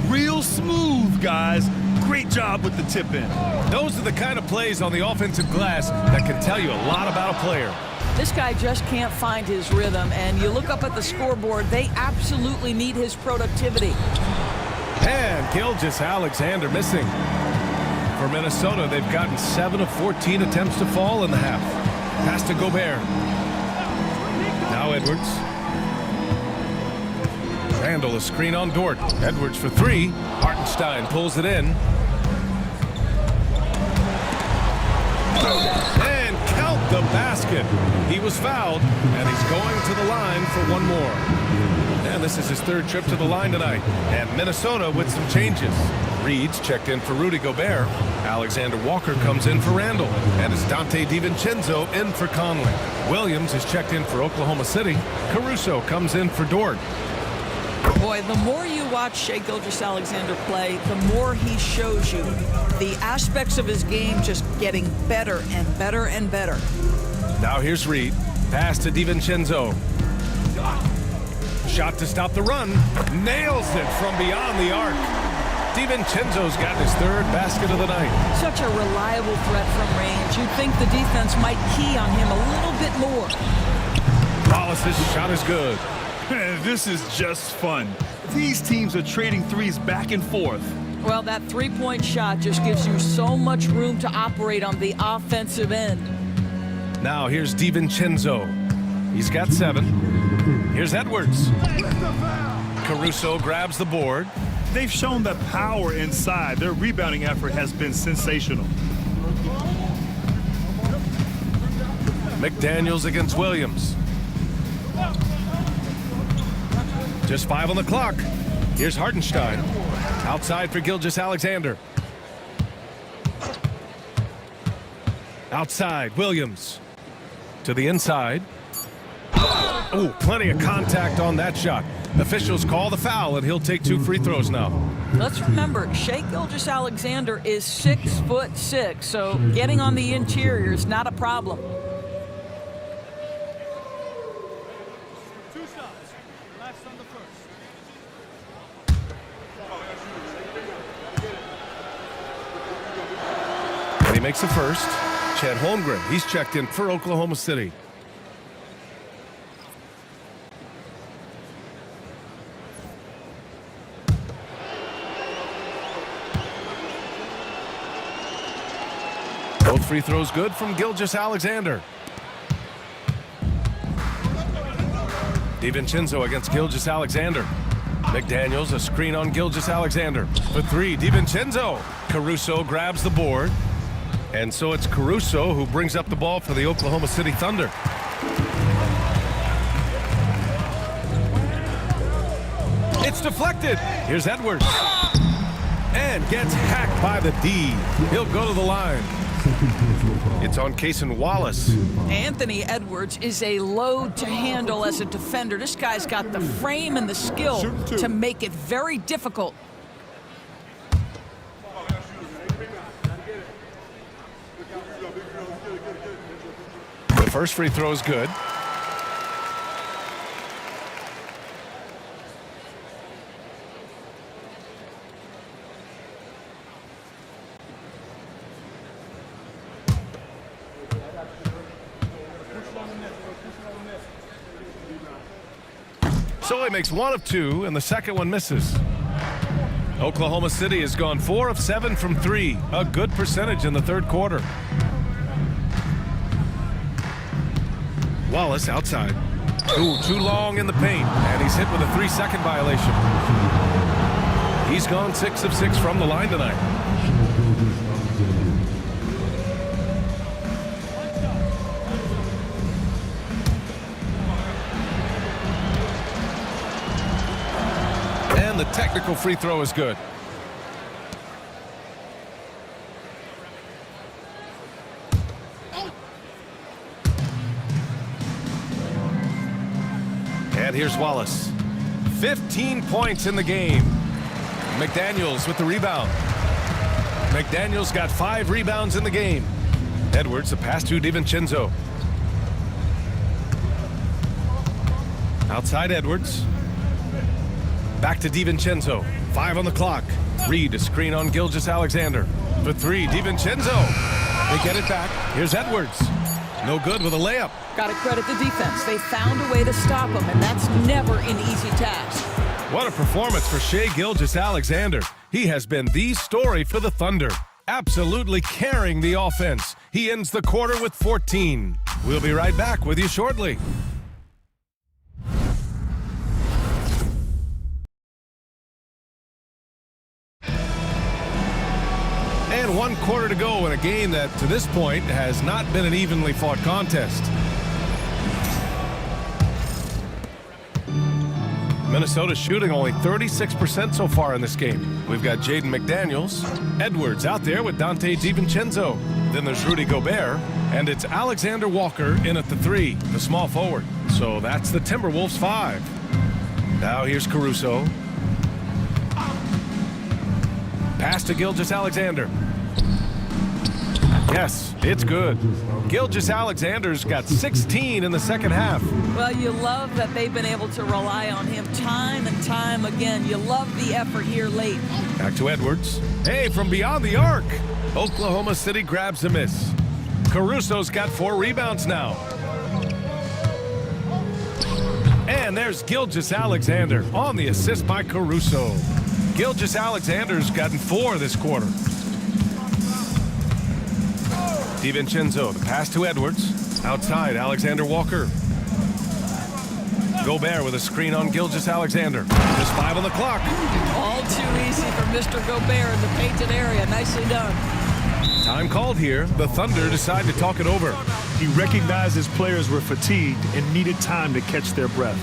S4: Real smooth, guys. Great job with the tip in.
S3: Those are the kind of plays on the offensive glass that can tell you a lot about a player.
S5: This guy just can't find his rhythm, and you look up at the scoreboard, they absolutely need his productivity.
S3: And Gilgeous-Alexander missing. For Minnesota, they've gotten 7 of 14 attempts to fall in the half. Pass to Gobert. Now Edwards. Randall, a screen on Dort. Edwards for 3. Hartenstein pulls it in. And count the basket. He was fouled, and he's going to the line for one more. And this is his 3rd trip to the line tonight. And Minnesota with some changes. Reed's checked in for Rudy Gobert. Alexander Walker comes in for Randall. And it's Dante DiVincenzo in for Conley. Williams is checked in for Oklahoma City. Caruso comes in for Dort.
S5: Boy, the more you watch Shai Gilgeous-Alexander play, the more he shows you the aspects of his game just getting better and better and better.
S3: Now here's Reed. Pass to DiVincenzo. Shot to stop the run. Nails it from beyond the arc. DiVincenzo's got his 3rd basket of the night.
S5: Such a reliable threat from range. You'd think the defense might key on him a little bit more.
S3: Wallace's shot is good.
S4: This is just fun. These teams are trading threes back and forth.
S5: Well, that 3-point shot just gives you so much room to operate on the offensive end.
S3: Now here's DiVincenzo. He's got 7. Here's Edwards. Caruso grabs the board.
S4: They've shown the power inside. Their rebounding effort has been sensational.
S3: McDaniels against Williams. Just 5 on the clock. Here's Hartenstein. Outside for Gilgeous-Alexander. Outside, Williams. To the inside. Oh, plenty of contact on that shot. Officials call the foul, and he'll take 2 free throws now.
S5: Let's remember, Shai Gilgeous-Alexander is 6'6", so getting on the interior is not a problem.
S7: 2 shots. Last on the first.
S3: And he makes the first. Chet Holmgren, he's checked in for Oklahoma City. Both free throws good from Gilgeous-Alexander. DiVincenzo against Gilgeous-Alexander. McDaniels, a screen on Gilgeous-Alexander. For 3, DiVincenzo. Caruso grabs the board. And so it's Caruso who brings up the ball for the Oklahoma City Thunder. It's deflected. Here's Edwards. And gets hacked by the D. He'll go to the line. It's on Cason Wallace.
S5: Anthony Edwards is a load to handle as a defender. This guy's got the frame and the skill to make it very difficult.
S3: The first free throw is good. So he makes 1 of 2, and the second one misses. Oklahoma City has gone 4 of 7 from 3, a good percentage in the third quarter. Wallace outside. Ooh, too long in the paint, and he's hit with a 3-second violation. He's gone 6 of 6 from the line tonight. And the technical free throw is good. And here's Wallace. 15 points in the game. McDaniels with the rebound. McDaniels got 5 rebounds in the game. Edwards, the pass to DiVincenzo. Outside Edwards. Back to DiVincenzo. 5 on the clock. Reed, a screen on Gilgeous-Alexander. For 3, DiVincenzo. They get it back. Here's Edwards. No good with a layup.
S5: Got to credit the defense. They found a way to stop him, and that's never an easy task.
S3: What a performance for Shai Gilgeous-Alexander. He has been the story for the Thunder, absolutely carrying the offense. He ends the quarter with 14. We'll be right back with you shortly. And 1 quarter to go in a game that, to this point, has not been an evenly fought contest. Minnesota shooting only 36% so far in this game. We've got Jaden McDaniels, Edwards out there with Dante DiVincenzo. Then there's Rudy Gobert, and it's Alexander Walker in at the 3, the small forward. So that's the Timberwolves 5. Now here's Caruso. Pass to Gilgeous-Alexander. Yes, it's good. Gilgeous-Alexander's got 16 in the second half.
S5: Well, you love that they've been able to rely on him time and time again. You love the effort here late.
S3: Back to Edwards. Hey, from beyond the arc. Oklahoma City grabs a miss. Caruso's got 4 rebounds now. And there's Gilgeous-Alexander on the assist by Caruso. Gilgeous-Alexander's gotten 4 this quarter. DiVincenzo, the pass to Edwards. Outside, Alexander Walker. Gobert with a screen on Gilgeous-Alexander. Just 5 on the clock.
S5: All too easy for Mr. Gobert in the painted area. Nicely done.
S3: Time called here. The Thunder decide to talk it over.
S4: He recognized his players were fatigued and needed time to catch their breath.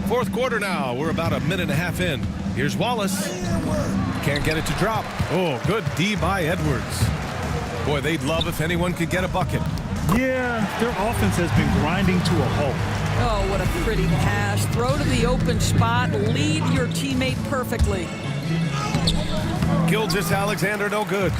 S3: Fourth quarter now. We're about a minute and a half in. Here's Wallace. Can't get it to drop. Oh, good D by Edwards. Boy, they'd love if anyone could get a bucket.
S4: Yeah, their offense has been grinding to a halt.
S5: Oh, what a pretty pass. Throw to the open spot. Lead your teammate perfectly.
S3: Gilgeous-Alexander, no good.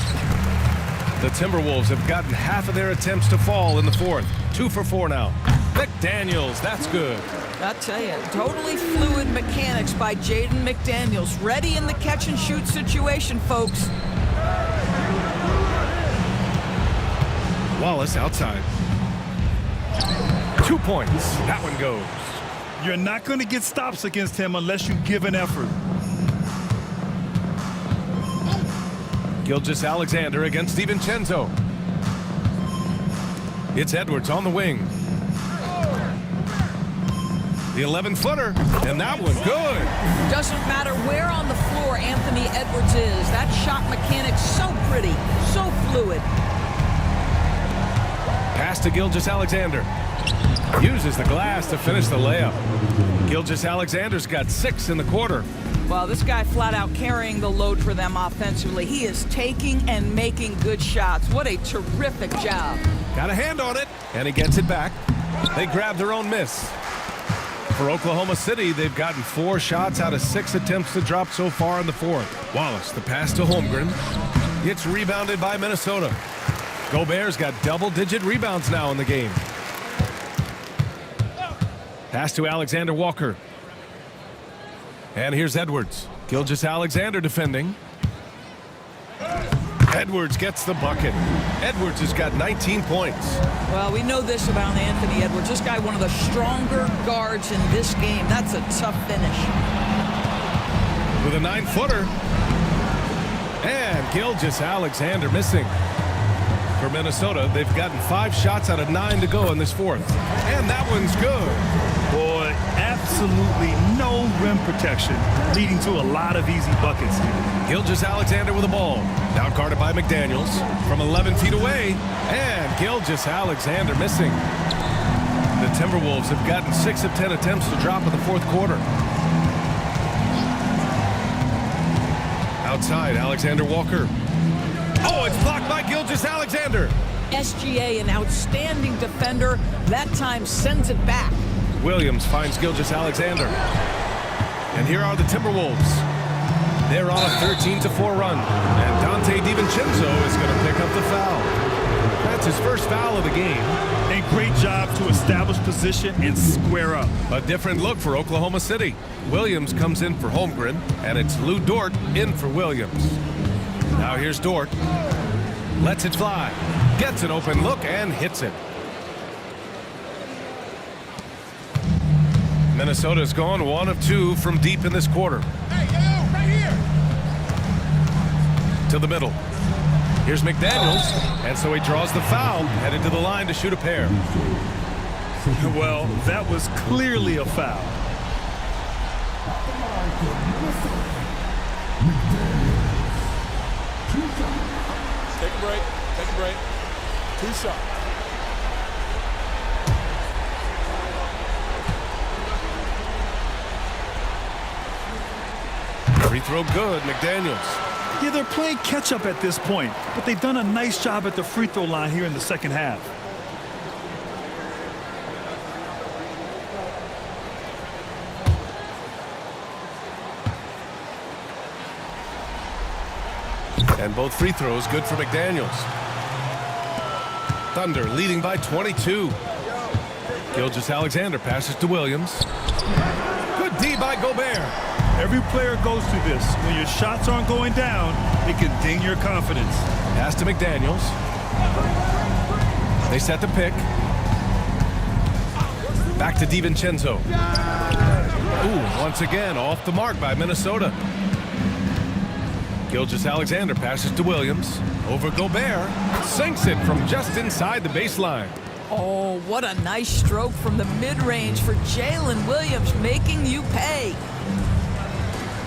S3: The Timberwolves have gotten half of their attempts to fall in the fourth. 2 for 4 now. McDaniels, that's good.
S5: I tell you, totally fluid mechanics by Jaden McDaniels. Ready in the catch-and-shoot situation, folks.
S3: Wallace outside. 2 points. That one goes.
S4: You're not going to get stops against him unless you give an effort.
S3: Gilgeous-Alexander against DiVincenzo. It's Edwards on the wing. The 11-footer, and that one good.
S5: Doesn't matter where on the floor Anthony Edwards is. That shot mechanic's so pretty, so fluid.
S3: Pass to Gilgeous-Alexander. Uses the glass to finish the layup. Gilgeous-Alexander's got 6 in the quarter.
S5: Well, this guy flat out carrying the load for them offensively. He is taking and making good shots. What a terrific job.
S3: Got a hand on it, and he gets it back. They grab their own miss. For Oklahoma City, they've gotten 4 shots out of 6 attempts to drop so far in the fourth. Wallace, the pass to Holmgren. It's rebounded by Minnesota. Gobert's got double-digit rebounds now in the game. Pass to Alexander Walker. And here's Edwards. Gilgeous-Alexander defending. Edwards gets the bucket. Edwards has got 19 points.
S5: Well, we know this about Anthony Edwards. This guy, one of the stronger guards in this game. That's a tough finish.
S3: With a 9-footer. And Gilgeous-Alexander missing. For Minnesota, they've gotten 5 shots out of 9 to go in this fourth. And that one's good.
S4: Boy, absolutely no rim protection, leading to a lot of easy buckets.
S3: Gilgeous-Alexander with the ball. Now guarded by McDaniels from 11 feet away. And Gilgeous-Alexander missing. The Timberwolves have gotten 6 of 10 attempts to drop in the fourth quarter. Outside, Alexander Walker. Oh, it's blocked by Gilgeous-Alexander.
S5: SGA, an outstanding defender. That time sends it back.
S3: Williams finds Gilgeous-Alexander. And here are the Timberwolves. They're on a 13-4 run. And Dante DiVincenzo is going to pick up the foul. That's his first foul of the game.
S4: A great job to establish position and square up.
S3: A different look for Oklahoma City. Williams comes in for Holmgren, and it's Lou Dort in for Williams. Now here's Dort. Lets it fly. Gets an open look and hits it. Minnesota's gone 1 of 2 from deep in this quarter.
S7: Hey, yo, right here.
S3: To the middle. Here's McDaniels, and so he draws the foul, headed to the line to shoot a pair.
S4: Well, that was clearly a foul.
S7: Take a break. Take a break. 2 shots.
S3: Free throw good, McDaniels.
S4: Yeah, they're playing catch-up at this point, but they've done a nice job at the free throw line here in the second half.
S3: And both free throws good for McDaniels. Thunder leading by 22. Gilgeous-Alexander passes to Williams. Good D by Gobert.
S4: Every player goes through this. When your shots aren't going down, it can ding your confidence.
S3: Pass to McDaniels. They set the pick. Back to DiVincenzo. Ooh, once again off the mark by Minnesota. Gilgeous-Alexander passes to Williams. Over Gobert. Sinks it from just inside the baseline.
S5: Oh, what a nice stroke from the mid-range for Jalen Williams, making you pay.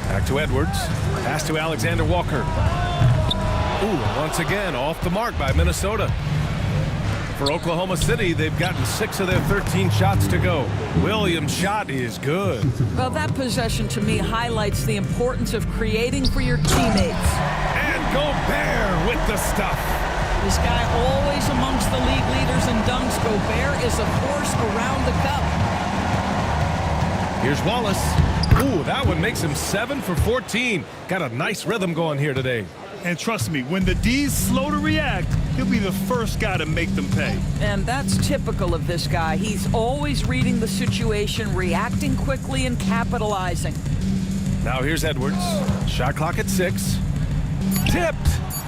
S3: Back to Edwards. Pass to Alexander Walker. Ooh, once again off the mark by Minnesota. For Oklahoma City, they've gotten 6 of their 13 shots to go. Williams' shot is good.
S5: Well, that possession to me highlights the importance of creating for your teammates.
S3: And Gobert with the stuff.
S5: This guy always amongst the league leaders in dunks. Gobert is a force around the cup.
S3: Here's Wallace. Ooh, that one makes him 7 for 14. Got a nice rhythm going here today.
S4: And trust me, when the D's slow to react, he'll be the first guy to make them pay.
S5: And that's typical of this guy. He's always reading the situation, reacting quickly, and capitalizing.
S3: Now here's Edwards. Shot clock at 6. Tipped.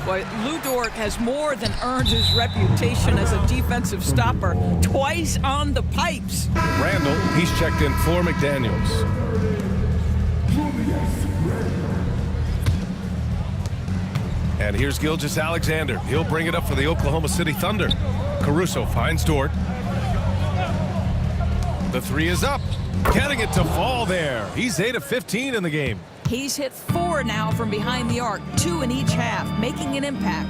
S5: Boy, Lou Dort has more than earned his reputation as a defensive stopper. Twice on the pipes.
S3: Randall, he's checked in for McDaniels. And here's Gilgeous-Alexander. He'll bring it up for the Oklahoma City Thunder. Caruso finds Dort. The 3 is up. Getting it to fall there. He's 8 of 15 in the game.
S5: He's hit 4 now from behind the arc, 2 in each half, making an impact.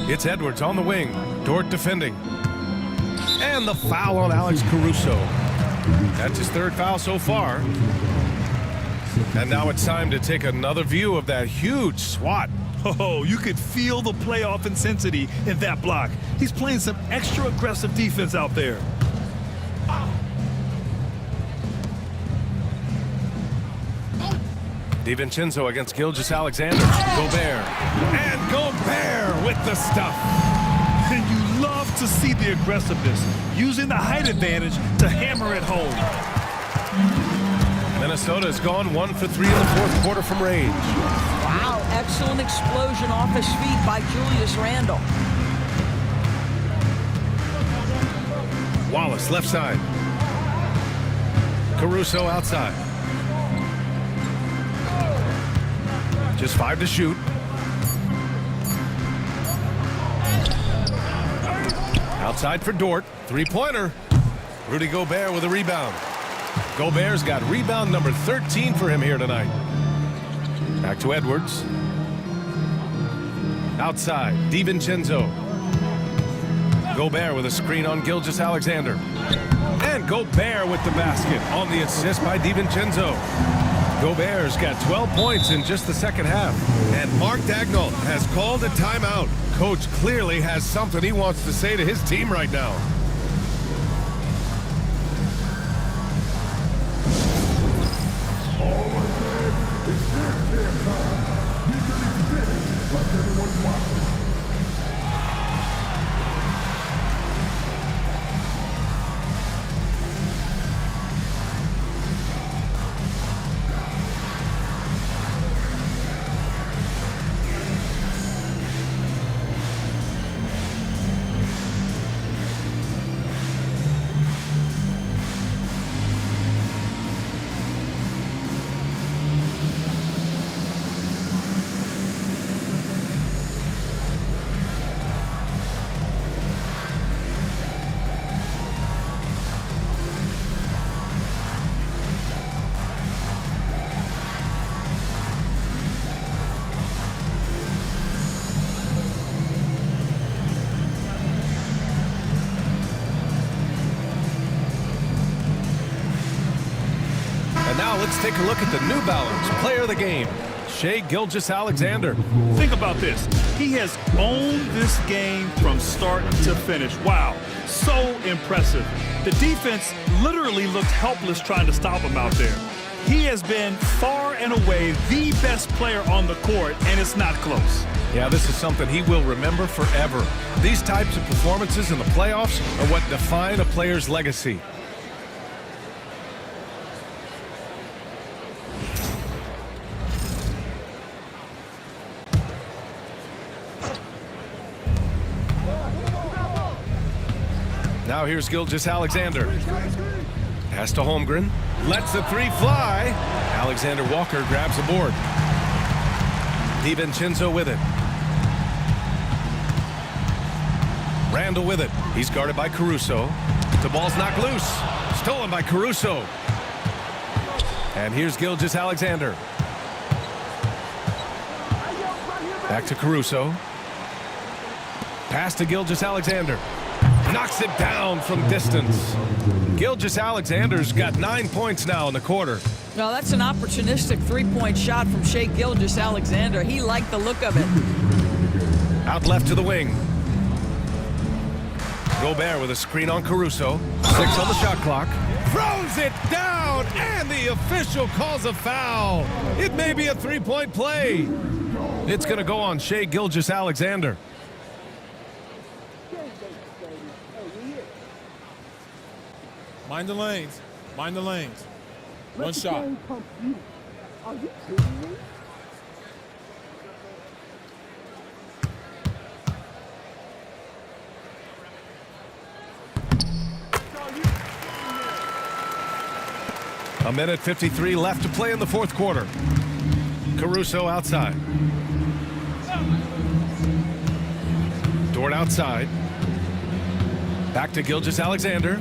S3: It's Edwards on the wing. Dort defending. And the foul on Alex Caruso. That's his 3rd foul so far. And now it's time to take another view of that huge swat.
S4: Oh, you could feel the playoff intensity in that block. He's playing some extra aggressive defense out there.
S3: DiVincenzo against Gilgeous-Alexander. Gobert. And Gobert with the stuff.
S4: And you love to see the aggressiveness, using the height advantage to hammer it home.
S3: Minnesota has gone 1 for 3 in the 4th quarter from range.
S5: Wow, excellent explosion off his feet by Julius Randle.
S3: Wallace left side. Caruso outside. Just 5 to shoot. Outside for Dort. 3-pointer. Rudy Gobert with a rebound. Gobert's got rebound number 13 for him here tonight. Back to Edwards. Outside, DiVincenzo. Gobert with a screen on Gilgeous-Alexander. And Gobert with the basket on the assist by DiVincenzo. Gobert's got 12 points in just the 2nd half. And Mark Daigneault has called a timeout. Coach clearly has something he wants to say to his team right now. And now let's take a look at the New Balance player of the game, Shai Gilgeous-Alexander.
S4: Think about this. He has owned this game from start to finish. Wow, so impressive. The defense literally looked helpless trying to stop him out there. He has been far and away the best player on the court, and it's not close.
S3: Yeah, this is something he will remember forever. These types of performances in the playoffs are what define a player's legacy. Now here's Gilgeous-Alexander. Pass to Holmgren. Lets the 3 fly. Alexander Walker grabs the board. DiVincenzo with it. Randall with it. He's guarded by Caruso. The ball's knocked loose. Stolen by Caruso. And here's Gilgeous-Alexander. Back to Caruso. Pass to Gilgeous-Alexander. Knocks it down from distance. Gilgeous-Alexander's got 9 points now in the quarter.
S5: No, that's an opportunistic 3-point shot from Shai Gilgeous-Alexander. He liked the look of it.
S3: Out left to the wing. Gobert with a screen on Caruso. 6 on the shot clock. throws it down, and the official calls a foul. It may be a three-point play. It's going to go on Shai Gilgeous-Alexander.
S7: Mind the lanes. Mind the lanes. One shot.
S10: Are you kidding me?
S3: A minute 53 left to play in the fourth quarter. Caruso outside. Dort outside. Back to Gilgeous-Alexander.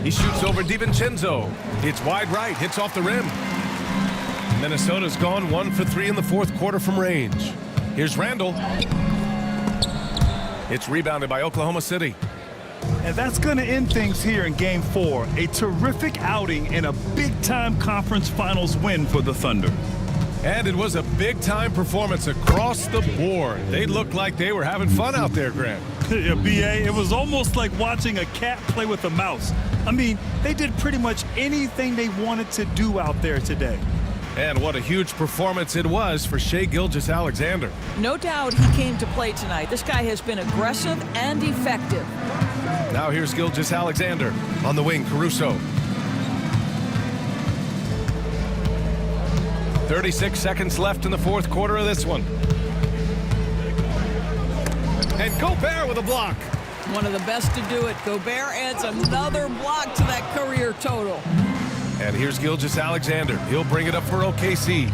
S3: He shoots over DiVincenzo. It's wide right, hits off the rim. Minnesota's gone 1 for 3 in the fourth quarter from range. Here's Randall. It's rebounded by Oklahoma City.
S4: And that's going to end things here in Game 4. A terrific outing and a big-time conference finals win for the Thunder.
S3: And it was a big-time performance across the board. They looked like they were having fun out there, Grant.
S4: Yeah, B.A., it was almost like watching a cat play with a mouse. I mean, they did pretty much anything they wanted to do out there today.
S3: And what a huge performance it was for Shai Gilgeous-Alexander.
S5: No doubt he came to play tonight. This guy has been aggressive and effective.
S3: Now here's Gilgeous-Alexander on the wing. Caruso. 36 seconds left in the fourth quarter of this one. And Gobert with a block.
S5: One of the best to do it. Gobert adds another block to that career total.
S3: And here's Gilgeous-Alexander. He'll bring it up for OKC.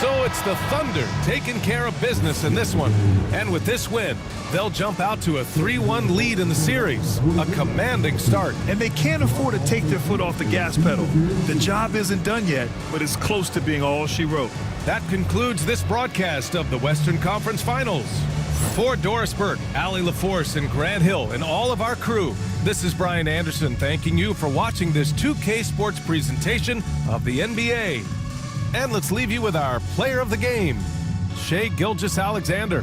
S3: So it's the Thunder taking care of business in this one. And with this win, they'll jump out to a 3-1 lead in the series. A commanding start.
S4: And they can't afford to take their foot off the gas pedal. The job isn't done yet, but it's close to being all she wrote.
S3: That concludes this broadcast of the Western Conference Finals. For Doris Burke, Allie LaForce, and Grant Hill, and all of our crew, this is Brian Anderson thanking you for watching this 2K Sports presentation of the NBA. And let's leave you with our player of the game, Shai Gilgeous-Alexander.